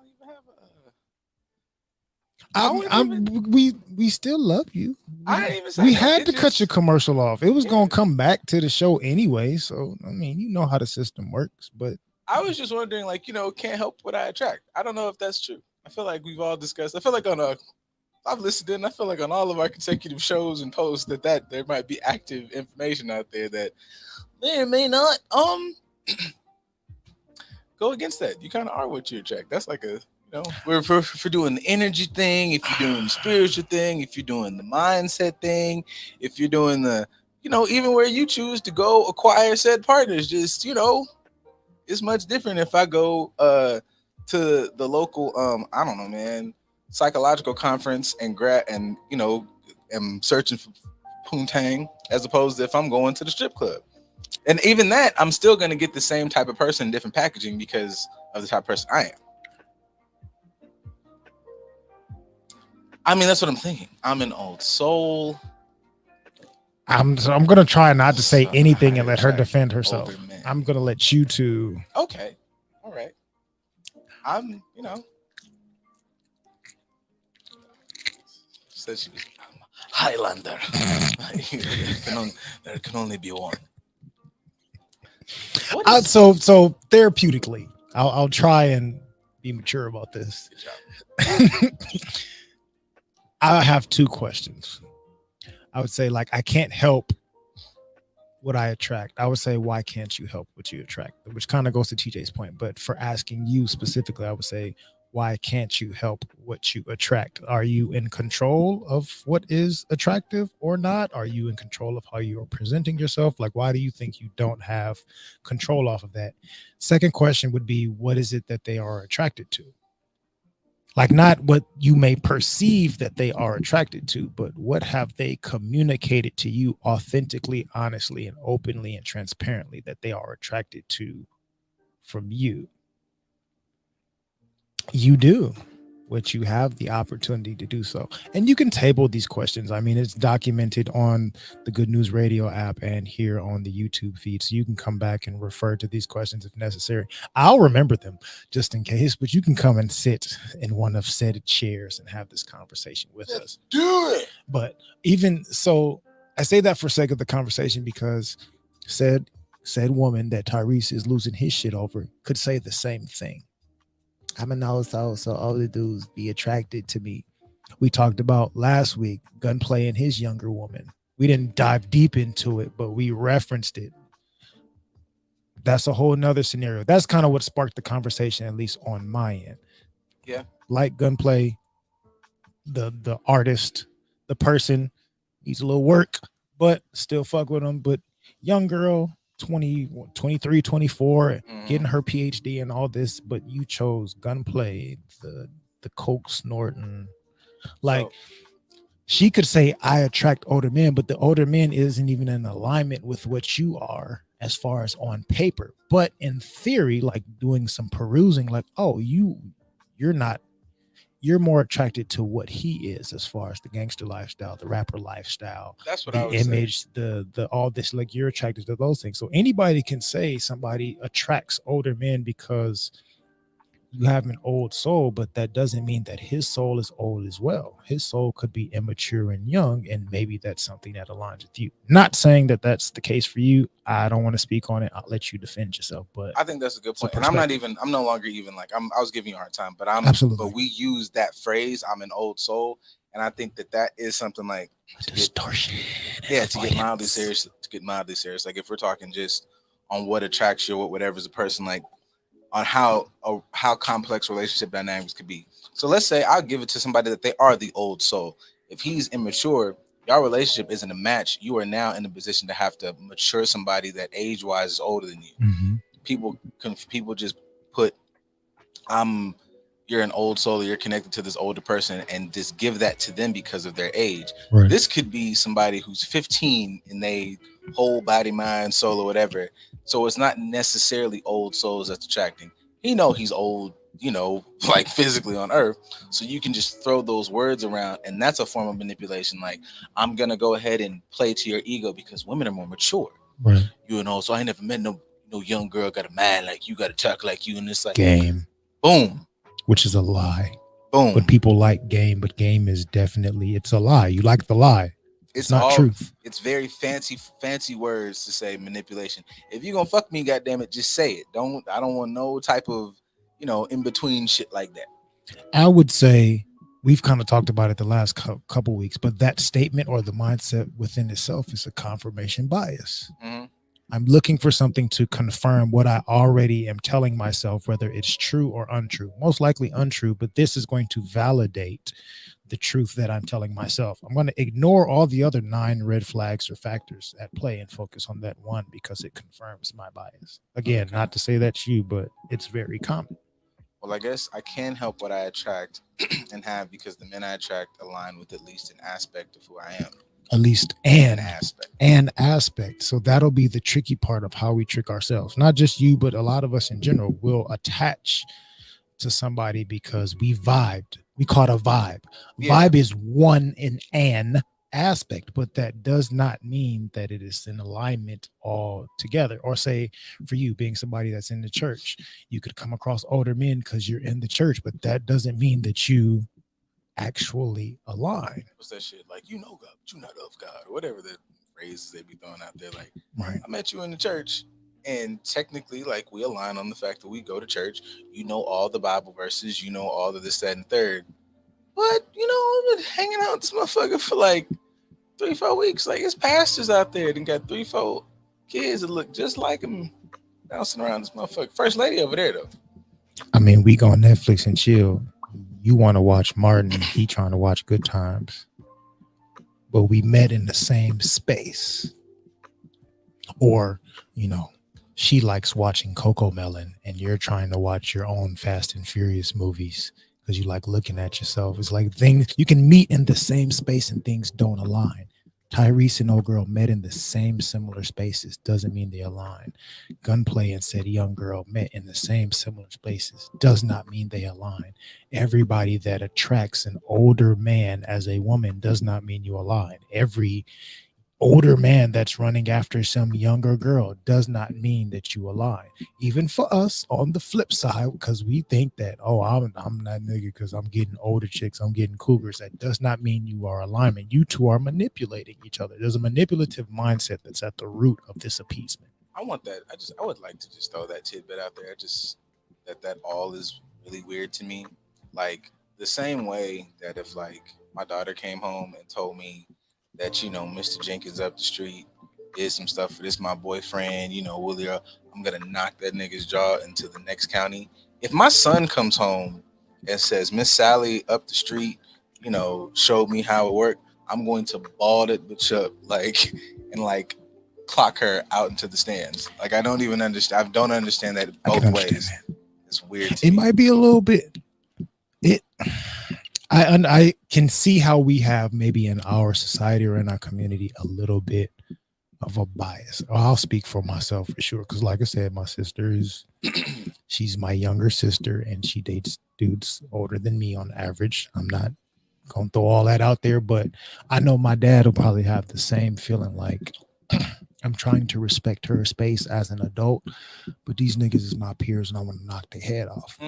We still love you. I didn't even say We that. had It to cut just- your commercial off. It was gonna come back to the show anyway. So I mean, you know how the system works. But I was just wondering, like, can't help what I attract. I don't know if that's true. I feel like we've all discussed. I feel like I've listened in. I feel like on all of our consecutive shows and posts that there might be active information out there that may or may not go against that. You kind of are what you attract. That's like a we're for doing the energy thing, if you're doing the spiritual thing, if you're doing the mindset thing, if you're doing the even where you choose to go acquire said partners, just it's much different if I go to the local I don't know, man, psychological conference and am searching for poontang, as opposed to if I'm going to the strip club. And even that, I'm still going to get the same type of person, different packaging, because of the type of person I am. I mean, that's what I'm thinking. I'm an old soul. I'm gonna try not to say anything and let her defend herself. I'm gonna let you two. Okay. All right. I'm, said she was Highlander. There can only be one. So therapeutically, I'll try and be mature about this. I have 2 questions. I would say, like, I can't help what I attract. I would say, why can't you help what you attract? Which kind of goes to TJ's point. But for asking you specifically, I would say, why can't you help what you attract? Are you in control of what is attractive or not? Are you in control of how you are presenting yourself? Like, why do you think you don't have control off of that? Second question would be, what is it that they are attracted to? Like, not what you may perceive that they are attracted to, but what have they communicated to you authentically, honestly, and openly and transparently that they are attracted to from you? You do, which you have the opportunity to do so. And you can table these questions. I mean, it's documented on the Good News Radio app and here on the YouTube feed. So you can come back and refer to these questions if necessary. I'll remember them just in case, but you can come and sit in one of said chairs and have this conversation with us. Do it. But even so, I say that for sake of the conversation because said woman that Tyrese is losing his shit over could say the same thing. I'm an old soul, so all the dudes be attracted to me. We talked about last week Gunplay and his younger woman. We didn't dive deep into it, but we referenced it. That's a whole nother scenario. That's kind of what sparked the conversation, at least on my end. Yeah. Like Gunplay, the artist, the person, needs a little work, but still fuck with him. But young girl, 20, 23, 24, getting her PhD and all this, but you chose Gunplay, the coke snorting. Like, she could say, I attract older men, but the older men isn't even in alignment with what you are as far as on paper. But in theory, like doing some perusing, like, oh, you're not, you're more attracted to what he is as far as the gangster lifestyle, the rapper lifestyle, That's what the I would image, say. the all this, like you're attracted to those things. So anybody can say somebody attracts older men because you have an old soul, but that doesn't mean that his soul is old as well. His soul could be immature and young, and maybe that's something that aligns with you. Not saying that that's the case for you. I don't want to speak on it. I'll let you defend yourself. But I think that's a good it's a point. And I'm no longer even like, I was giving you a hard time, but Absolutely. but we use that phrase, I'm an old soul. And I think that is something like distortion. To get mildly serious, Like if we're talking just on what attracts you, whatever's a person, like on how complex relationship dynamics could be. So let's say I'll give it to somebody that they are the old soul. If he's immature, your relationship isn't a match. You are now in a position to have to mature somebody that age-wise is older than you. People just put, you're an old soul, or you're connected to this older person, and just give that to them because of their age. Right. This could be somebody who's 15 and they whole body, mind, soul, or whatever. So it's not necessarily old souls that's attracting. He know he's old, like physically on earth. So you can just throw those words around, and that's a form of manipulation. Like, I'm gonna go ahead and play to your ego because women are more mature. Right. So I ain't never met no young girl got a man like you, got to talk like you, and it's like game. Boom. Which is a lie. Boom. But people like game, but game is definitely, it's a lie. You like the lie. It's not truth. It's very fancy words to say manipulation. If you're gonna fuck me, goddamn it, just say it. I don't want no type of, in between shit like that. I would say we've kind of talked about it the last couple weeks, but that statement or the mindset within itself is a confirmation bias. Mm-hmm. I'm looking for something to confirm what I already am telling myself, whether it's true or untrue. Most likely untrue, but this is going to validate the truth that I'm telling myself. I'm going to ignore all the other 9 red flags or factors at play and focus on that one because it confirms my bias. Again, not to say that's you, but it's very common. Well, I guess I can help what I attract and have, because the men I attract align with at least an aspect of who I am. At least an aspect. So that'll be the tricky part of how we trick ourselves. Not just you, but a lot of us in general will attach to somebody because we vibed. We call it a vibe. Yeah. Vibe is one in an aspect, but that does not mean that it is in alignment all together. Or say for you being somebody that's in the church, you could come across older men because you're in the church, but that doesn't mean that you actually align. What's that shit? Like, God, but you not of God, or whatever the phrases they be throwing out there. Like, right. I met you in the church, and technically, like, we align on the fact that we go to church. You know all the Bible verses. You know all of this, that, and third. But I've been hanging out with this motherfucker for like 3-4 weeks. Like, it's pastors out there that got 3-4 kids that look just like him bouncing around this motherfucker. First lady over there, though. I mean, we go on Netflix and chill. You want to watch Martin, he trying to watch Good Times, but we met in the same space. Or, she likes watching Coco Melon and you're trying to watch your own Fast and Furious movies because you like looking at yourself. It's like things you can meet in the same space and things don't align. Tyrese and old girl met in the same similar spaces doesn't mean they align. Gunplay and said young girl met in the same similar spaces does not mean they align. Everybody that attracts an older man as a woman does not mean you align. Every older man that's running after some younger girl does not mean that you align. Even for us on the flip side, because we think that, I'm that nigga because I'm getting older chicks, I'm getting cougars. That does not mean you are alignment. You two are manipulating each other. There's a manipulative mindset that's at the root of this appeasement. I want that. I would like to just throw that tidbit out there. That all is really weird to me. Like, the same way that if like my daughter came home and told me that, Mr. Jenkins up the street did some stuff for this, my boyfriend, Willie, I'm going to knock that nigga's jaw into the next county. If my son comes home and says, Miss Sally up the street, you know, showed me how it worked, I'm going to ball that bitch up, like, and like clock her out into the stands. Like, I don't even understand. I don't understand that both ways. It's weird. It might be a little bit. I can see how we have maybe in our society or in our community a little bit of a bias. I'll speak for myself for sure, because like I said, my sister is she's my younger sister and she dates dudes older than me on average. I'm not gonna throw all that out there, but I know my dad will probably have the same feeling, like I'm trying to respect her space as an adult, but these niggas is my peers and I want to knock their head off.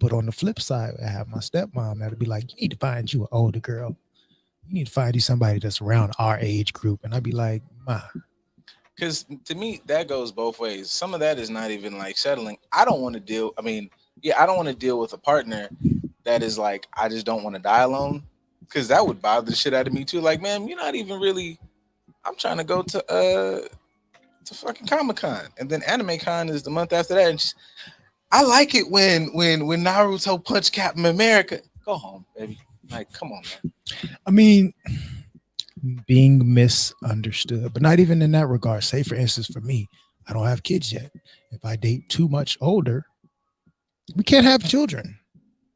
But on the flip side, I have my stepmom that'll be like, you need to find you an older girl. You need to find you somebody that's around our age group. And I'd be like, Ma. Because to me, that goes both ways. Some of that is not even like settling. I don't want to deal. I mean, yeah, I don't want to deal with a partner that is like, I just don't want to die alone. Because that would bother the shit out of me too. Like, man, you're not even really, I'm trying to go to fucking Comic-Con. And then Anime Con is the month after that. And I like it when Naruto punched Captain America. Go home, baby. Like, come on, man. I mean, being misunderstood, but not even in that regard. Say, for instance, for me, I don't have kids yet. If I date too much older, we can't have children.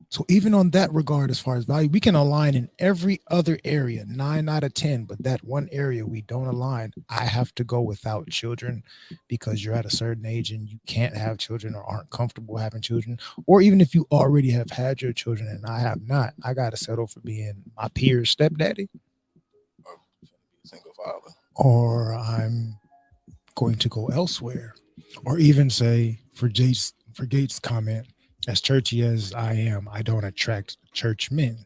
So even on that regard, as far as value, we can align in every other area, 9 out of 10, but that one area we don't align, I have to go without children because you're at a certain age and you can't have children or aren't comfortable having children. Or even if you already have had your children and I have not, I got to settle for being my peer's stepdaddy. Single father. Or I'm going to go elsewhere. Or even say, for Gates' comment, as churchy as I am, I don't attract church men.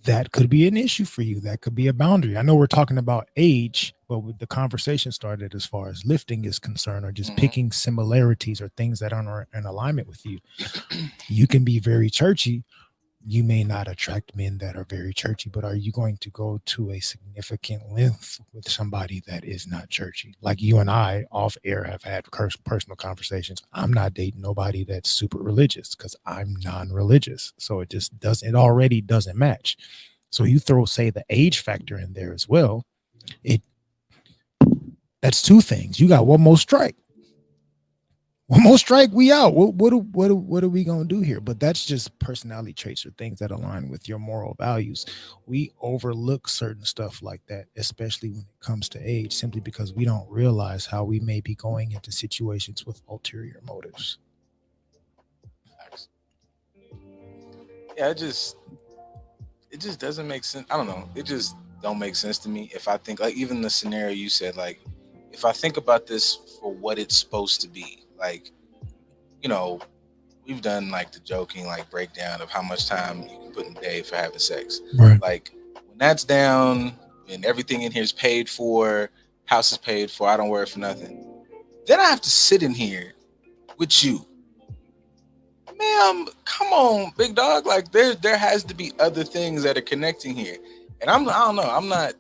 That could be an issue for you. That could be a boundary. I know we're talking about age, but with the conversation started as far as lifting is concerned, or just picking similarities or things that aren't in alignment with you. You can be very churchy. You may not attract men that are very churchy, but are you going to go to a significant length with somebody that is not churchy? Like you and I off air have had personal conversations. I'm not dating nobody that's super religious because I'm non-religious. So it already doesn't match. So you throw, say, the age factor in there as well. That's two things. You got one more strike. One more strike, we out. What are we gonna do here? But that's just personality traits or things that align with your moral values. We overlook certain stuff like that, especially when it comes to age, simply because we don't realize how we may be going into situations with ulterior motives. Yeah, it just doesn't make sense. I don't know. It just don't make sense to me. If I think, like, even the scenario you said, like, if I think about this for what it's supposed to be. Like, you know, we've done like the joking like breakdown of how much time you can put in a day for having sex. Right. Like when that's down and everything in here is paid for, house is paid for, I don't worry for nothing. Then I have to sit in here with you. Ma'am, come on, big dog. Like there has to be other things that are connecting here. And I don't know.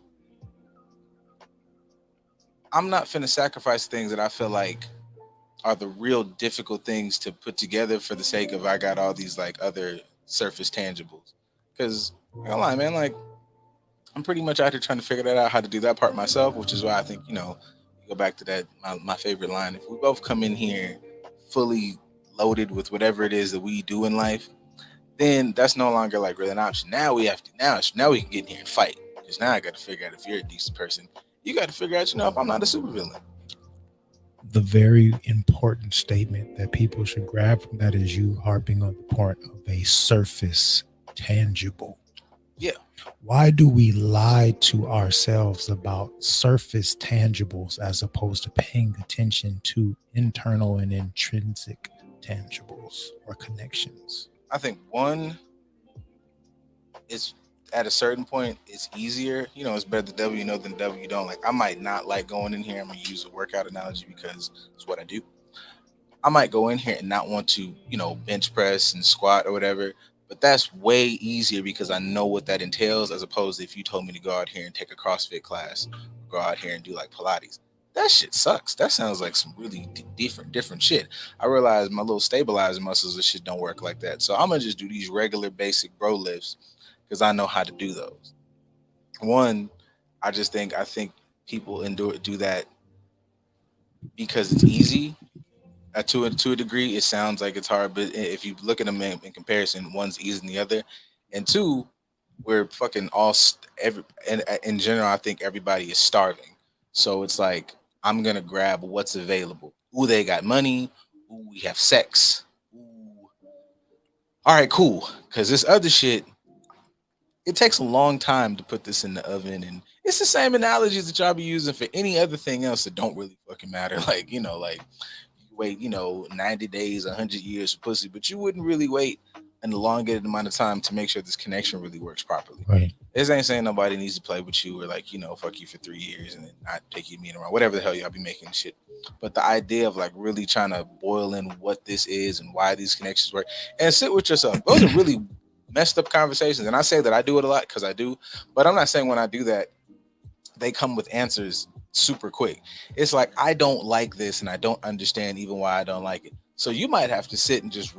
I'm not finna sacrifice things that I feel like are the real difficult things to put together for the sake of I got all these like other surface tangibles. Because I don't lie, man, like I'm pretty much out here trying to figure that out, how to do that part myself, which is why I think, you know, you go back to that, my favorite line. If we both come in here fully loaded with whatever it is that we do in life, then that's no longer like really an option. Now we have to, now we can get in here and fight. Because now I got to figure out if you're a decent person. You got to figure out, you know, if I'm not a supervillain. The very important statement that people should grab from that is you harping on the point of a surface tangible. Yeah. Why do we lie to ourselves about surface tangibles as opposed to paying attention to internal and intrinsic tangibles or connections? I think one is at a certain point, it's easier. You know, it's better the devil you know than the devil you don't. Like, I might not like going in here. I'm going to use a workout analogy because it's what I do. I might go in here and not want to, you know, bench press and squat or whatever. But that's way easier because I know what that entails, as opposed to if you told me to go out here and take a CrossFit class, go out here and do like Pilates. that shit sucks. That sounds like some really different shit. I realize my little stabilizer muscles and shit don't work like that. So I'm gonna just do these regular basic bro lifts because I know how to do those. One, I think people do that because it's easy. To a degree, it sounds like it's hard, but if you look at them in comparison, one's easier than the other. And two, we're fucking all in general. I think everybody is starving, so it's like I'm gonna grab what's available. Ooh, they got money. Ooh, we have sex. Ooh. All right, cool. Because this other shit, it takes a long time to put this in the oven, and it's the same analogies that y'all be using for any other thing else that don't really fucking matter. Like, you know, like you wait, 90 days, 100 years for pussy, but you wouldn't really wait an elongated amount of time to make sure this connection really works properly. Right. This ain't saying nobody needs to play with you or like, fuck you for 3 years and then not take you meeting around, whatever the hell y'all be making shit. But the idea of like really trying to boil in what this is and why these connections work and sit with yourself. Those are really messed up conversations. And I say that I do it a lot because I do, but I'm not saying when I do that, they come with answers super quick. It's like, I don't like this and I don't understand even why I don't like it. So you might have to sit and just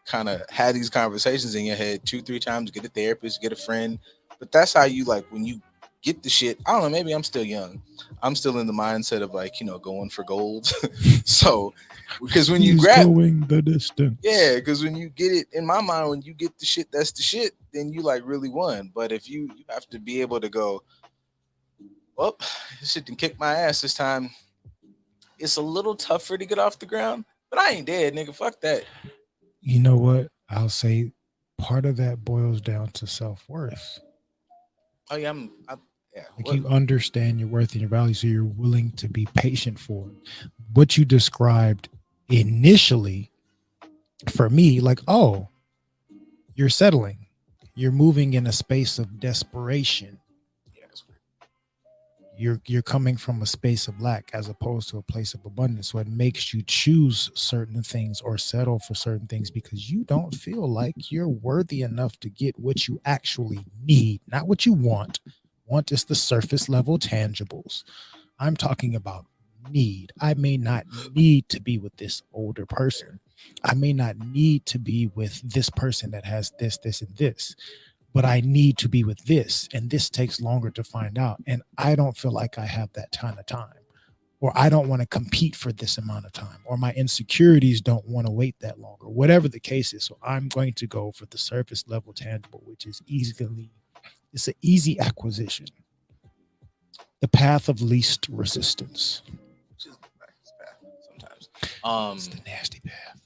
kind of have these conversations in your head 2-3 times, get a therapist, get a friend. But that's how you like when you get the shit. I don't know, maybe I'm still young. I'm still in the mindset of like, going for gold. So because when you grab going the distance. Yeah, because when you get it, in my mind, when you get the shit, that's the shit, then you like really won. But if you have to be able to go, well, this shit didn't kick my ass this time. It's a little tougher to get off the ground, but I ain't dead, nigga. Fuck that. You know what? I'll say part of that boils down to self-worth. Oh yeah, Like you understand your worth and your value, so you're willing to be patient for it. What you described initially, for me, like, oh, you're settling. You're moving in a space of desperation. You're coming from a space of lack as opposed to a place of abundance. So it makes you choose certain things or settle for certain things because you don't feel like you're worthy enough to get what you actually need, not what you want. Want is the surface level tangibles. I'm talking about need. I may not need to be with this older person. I may not need to be with this person that has this, and this. But I need to be with this, and this takes longer to find out. And I don't feel like I have that ton of time, or I don't want to compete for this amount of time, or my insecurities don't want to wait that long, or whatever the case is. So I'm going to go for the surface level tangible, which is it's an easy acquisition. The path of least resistance. Sometimes. It's the nasty path.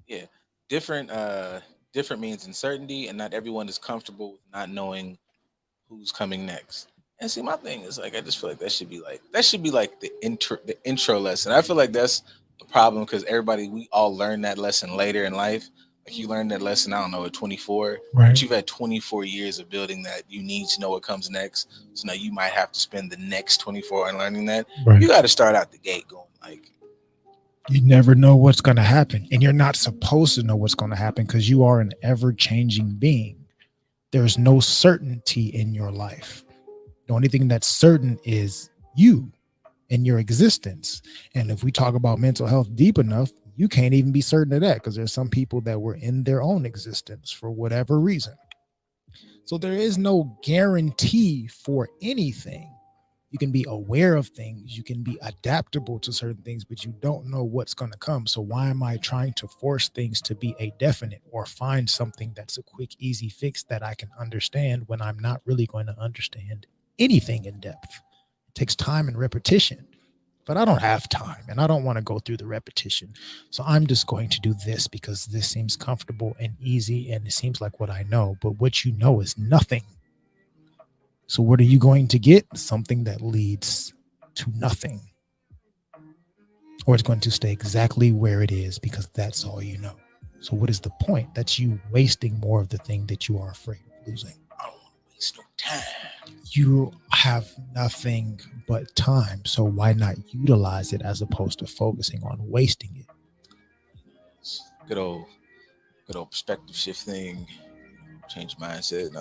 Yeah. Different means uncertainty, and not everyone is comfortable with not knowing who's coming next. And see, my thing is like, I just feel like that should be like the intro lesson. I feel like that's the problem because we all learn that lesson later in life. Like you learned that lesson, I don't know, at 24, right? But you've had 24 years of building that. You need to know what comes next. So now you might have to spend the next 24 on learning that. Right. You got to start out the gate going like, you never know what's going to happen, and you're not supposed to know what's going to happen because you are an ever-changing being. There's no certainty in your life. The only thing that's certain is you and your existence. And if we talk about mental health deep enough, you can't even be certain of that because there's some people that were in their own existence for whatever reason. So there is no guarantee for anything. You can be aware of things, you can be adaptable to certain things, but you don't know what's going to come. So why am I trying to force things to be a definite or find something that's a quick, easy fix that I can understand when I'm not really going to understand anything in depth? It takes time and repetition, but I don't have time and I don't want to go through the repetition. So I'm just going to do this because this seems comfortable and easy and it seems like what I know, but what you know is nothing. So what are you going to get? Something that leads to nothing. Or it's going to stay exactly where it is because that's all you know. So what is the point? That's you wasting more of the thing that you are afraid of losing. I don't want to waste no time. You have nothing but time. So why not utilize it as opposed to focusing on wasting it? Good old perspective shift thing. Change mindset.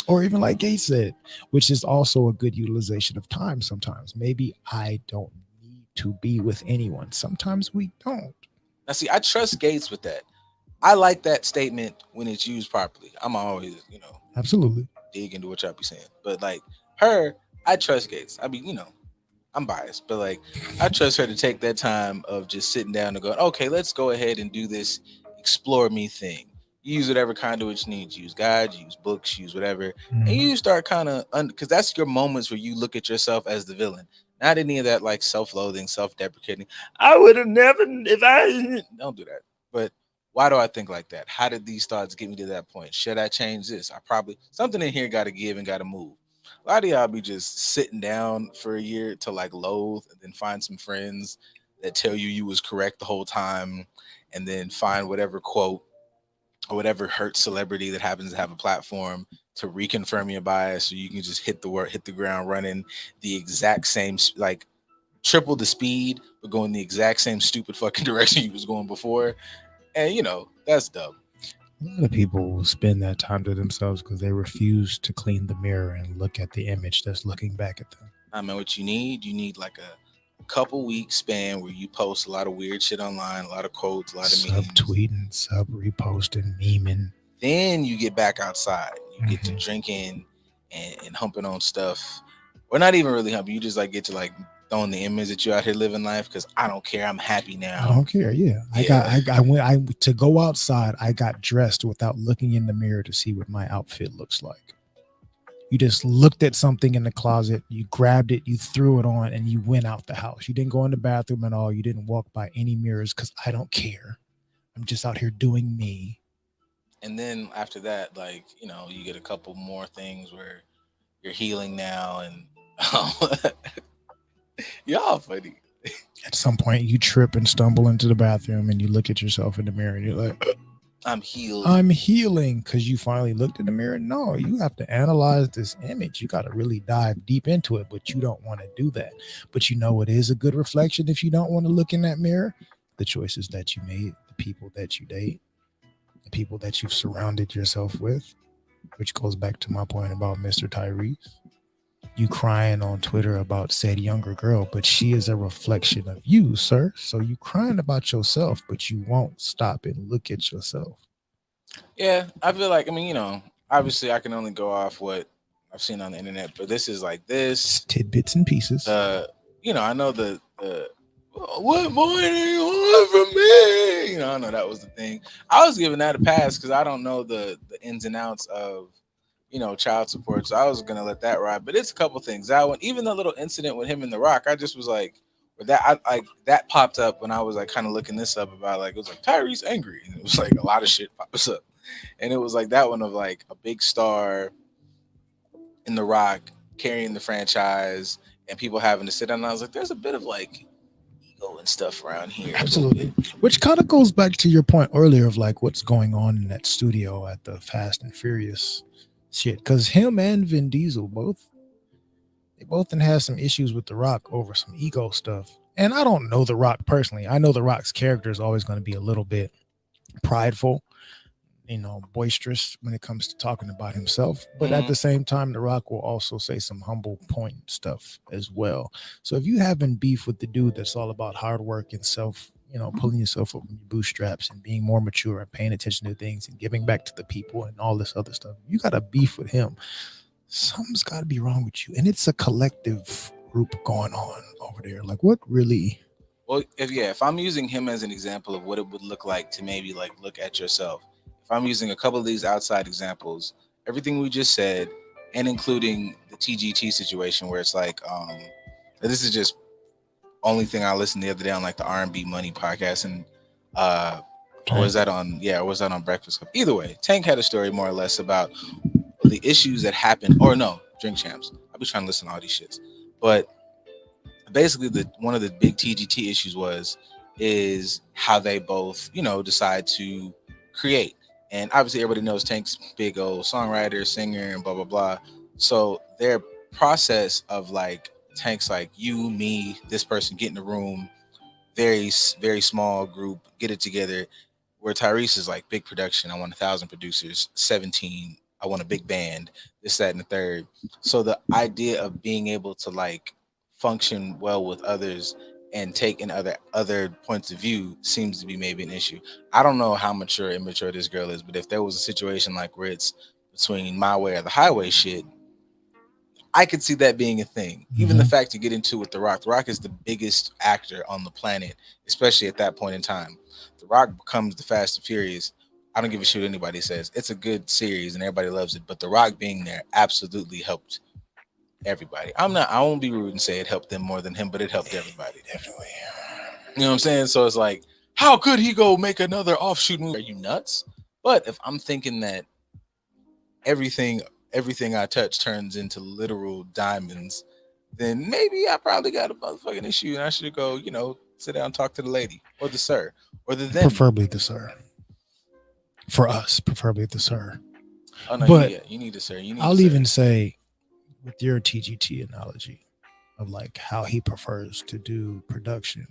Or even like Gates said, which is also a good utilization of time sometimes. Maybe I don't need to be with anyone. Sometimes we don't. Now, see, I trust Gates with that. I like that statement when it's used properly. I'm always, Absolutely. dig into what y'all be saying. But like her, I trust Gates. I mean, I'm biased, but like I trust her to take that time of just sitting down and going, okay, let's go ahead and do this explore me thing. Use whatever conduit you need. Use guides, use books, use whatever. And you start kind of, because that's your moments where you look at yourself as the villain. Not any of that like self-loathing, self-deprecating. I would have never, if I don't do that. But why do I think like that? How did these thoughts get me to that point? Should I change this? I probably, something in here got to give and got to move. A lot of y'all be just sitting down for a year to like loathe and then find some friends that tell you was correct the whole time, and then find whatever quote or whatever hurt celebrity that happens to have a platform to reconfirm your bias, so you can just hit the ground running the exact same, like triple the speed, but going the exact same stupid fucking direction you was going before. And that's dumb. A lot of people will spend that time to themselves because they refuse to clean the mirror and look at the image that's looking back at them. I mean, what you need like a couple weeks span where you post a lot of weird shit online, a lot of quotes, a lot of memes. Subtweeting, sub-reposting, memeing. Then you get back outside. You get to drinking and humping on stuff. Or not even really humping. You just like get to like throwing the image that you're out here living life because I don't care. I'm happy now. I don't care. Yeah. I to go outside. I got dressed without looking in the mirror to see what my outfit looks like. You just looked at something in the closet, you grabbed it, you threw it on, and you went out the house. You didn't go in the bathroom at all. You didn't walk by any mirrors because I don't care. I'm just out here doing me. And then after that, like, you get a couple more things where you're healing now, and y'all funny. At some point, you trip and stumble into the bathroom, and you look at yourself in the mirror, and you're like, I'm healed. I'm healing because you finally looked in the mirror. No, you have to analyze this image. You got to really dive deep into it, but you don't want to do that. But it is a good reflection if you don't want to look in that mirror. The choices that you made, the people that you date, the people that you've surrounded yourself with, which goes back to my point about Mr. Tyrese. You crying on Twitter about said younger girl, but she is a reflection of you, sir. So you crying about yourself, but you won't stop and look at yourself. Yeah, I feel like, obviously I can only go off what I've seen on the internet, but this is like this. Tidbits and pieces. I know the what more do you want from me? I know that was the thing. I was giving that a pass because I don't know the ins and outs of child support, so I was gonna let that ride. But it's a couple things. That one, even the little incident with him and The Rock, I just was like, that popped up when I was like kind of looking this up about like, it was like Tyrese angry, and it was like a lot of shit pops up, and it was like that one of like a big star in The Rock carrying the franchise and people having to sit down. And I was like, there's a bit of like ego and stuff around here. Absolutely. Which kind of goes back to your point earlier of like what's going on in that studio at the Fast and Furious shit, because him and Vin Diesel both have some issues with The Rock over some ego stuff. And I don't know The Rock personally. I know The Rock's character is always going to be a little bit prideful, boisterous when it comes to talking about himself. But at the same time, The Rock will also say some humble point stuff as well. So if you having beef with the dude that's all about hard work and self, pulling yourself up in your bootstraps and being more mature and paying attention to things and giving back to the people and all this other stuff, you got a beef with him. Something's got to be wrong with you. And it's a collective group going on over there. Like, what really? Well, if I'm using him as an example of what it would look like to maybe like look at yourself, if I'm using a couple of these outside examples, everything we just said, and including the TGT situation where it's like, this is just only thing I listened the other day on like the R&B Money podcast, and or was that on Breakfast Club? Either way, Tank had a story more or less about the issues that happened, or no, Drink Champs. I'll be trying to listen to all these shits, but basically one of the big TGT issues is how they both decide to create. And obviously everybody knows Tank's big old songwriter, singer, and blah blah blah. So their process of like Tank's like you, me, this person get in the room, very very small group, get it together. Where Tyrese is like big production. I want 1,000 producers, 17 I want a big band, this, that, and the third. So the idea of being able to like function well with others and take in other points of view seems to be maybe an issue. I don't know how mature or immature this girl is, but if there was a situation like where it's between my way or the highway shit, I could see that being a thing. Even the fact to get into with The Rock. The Rock is the biggest actor on the planet, especially at that point in time. The Rock becomes the Fast and Furious. I don't give a shit what anybody says. It's a good series and everybody loves it, but The Rock being there absolutely helped everybody. I won't be rude and say it helped them more than him, but it helped everybody. Definitely. You know what I'm saying? So it's like, how could he go make another offshoot movie? Are you nuts? But if I'm thinking that everything I touch turns into literal diamonds, then maybe I probably got a motherfucking issue and I should go, sit down and talk to the lady or the sir or the them. Preferably the sir. For us, preferably the sir. Oh, no, but you need the sir. I'll even say, with your TGT analogy of like how he prefers to do production,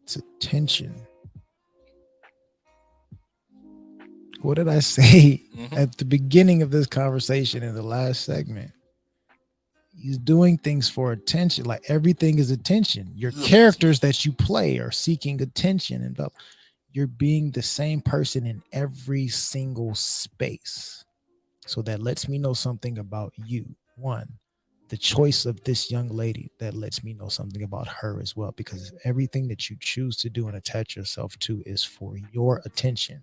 it's attention. What did I say at the beginning of this conversation in the last segment? He's doing things for attention. Like everything is attention. Your characters that you play are seeking attention, and you're being the same person in every single space. So that lets me know something about you. One, the choice of this young lady, that lets me know something about her as well, because everything that you choose to do and attach yourself to is for your attention.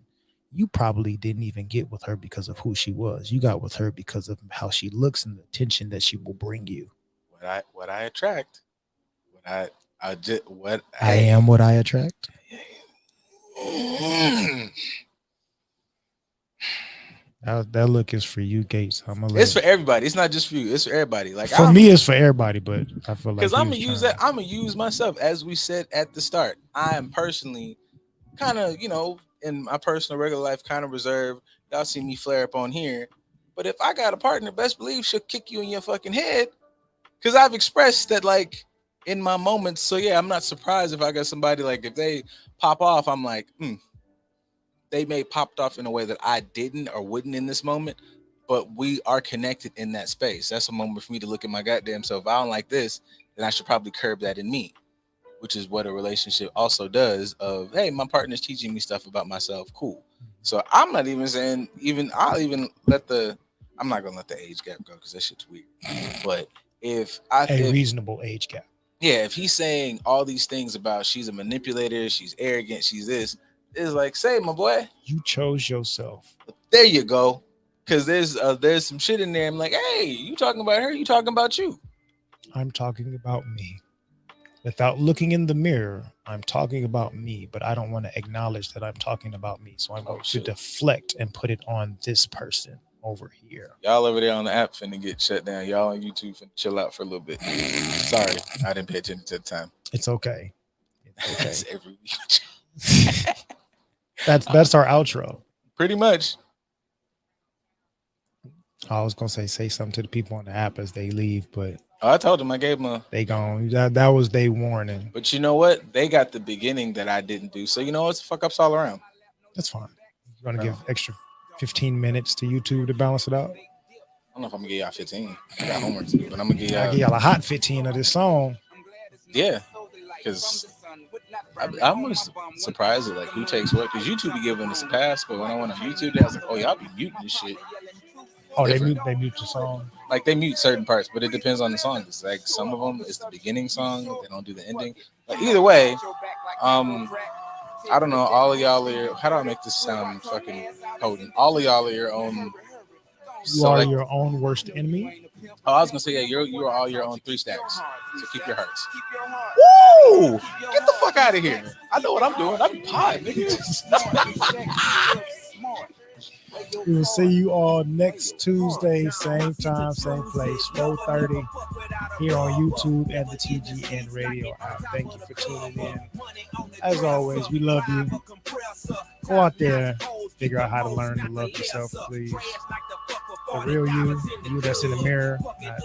You probably didn't even get with her because of who she was. You got with her because of how she looks and the attention that she will bring you. What I attract. I am what I attract. That look is for you, Gates. It's for everybody. It's not just for you. It's for everybody. Like for me, it's for everybody. But I feel like because I'm gonna use that. I'm gonna use myself, as we said at the start. I am personally kind of, in my personal regular life, kind of reserved. Y'all see me flare up on here, but if I got a partner, best believe she'll kick you in your fucking head. Because I've expressed that like in my moments. So yeah, I'm not surprised if I got somebody like if they pop off, I'm like, they may popped off in a way that I didn't or wouldn't in this moment, but we are connected in that space. That's a moment for me to look at my goddamn self. If I don't like this, then I should probably curb that in me, which is what a relationship also does of, hey, my partner's teaching me stuff about myself. Cool. So I'm not even saying I'm not going to let the age gap go because that shit's weird. But if reasonable age gap. Yeah. If he's saying all these things about she's a manipulator, she's arrogant, she's this, is like, say, my boy, you chose yourself. There you go. Because there's some shit in there. I'm like, hey, you talking about her? You talking about you? I'm talking about me. Without looking in the mirror, I'm talking about me, but I don't want to acknowledge that I'm talking about me. So I'm going to deflect and put it on this person over here. Y'all over there on the app finna get shut down. Y'all on YouTube finna chill out for a little bit. Sorry, I didn't pay attention to the time. It's okay. That's every week. That's our outro. Pretty much. I was gonna say something to the people on the app as they leave, but I told them, I gave them they gone. That was their warning. But you know what? They got the beginning that I didn't do. So you know what's fuck ups all around. That's fine. You want to give extra 15 minutes to YouTube to balance it out? I don't know if I'm gonna give y'all 15. I got homework to do, but I'm gonna give y'all a hot 15 of this song. Yeah, because I'm surprised at like who takes what. Because YouTube be giving us a pass, but when I went on YouTube, they was like, "Oh, y'all be muting this shit." Oh, they mute the song. Like they mute certain parts, but it depends on the song. It's like some of them is the beginning song. They don't do the ending. But either way, I don't know. All of y'all are. How do I make this sound fucking potent? All of y'all are your own. You are your own worst enemy. Oh, I was gonna say, yeah, you are all your own 3 stacks. So keep your hearts. Woo! Get the fuck out of here! I know what I'm doing. I'm pie, nigga. We will see you all next Tuesday, same time, same place, 4:30 here on YouTube and the TGN Radio app. Thank you for tuning in. As always, we love you. Go out there, figure out how to learn to love yourself, please. The real you that's in the mirror. Yeah.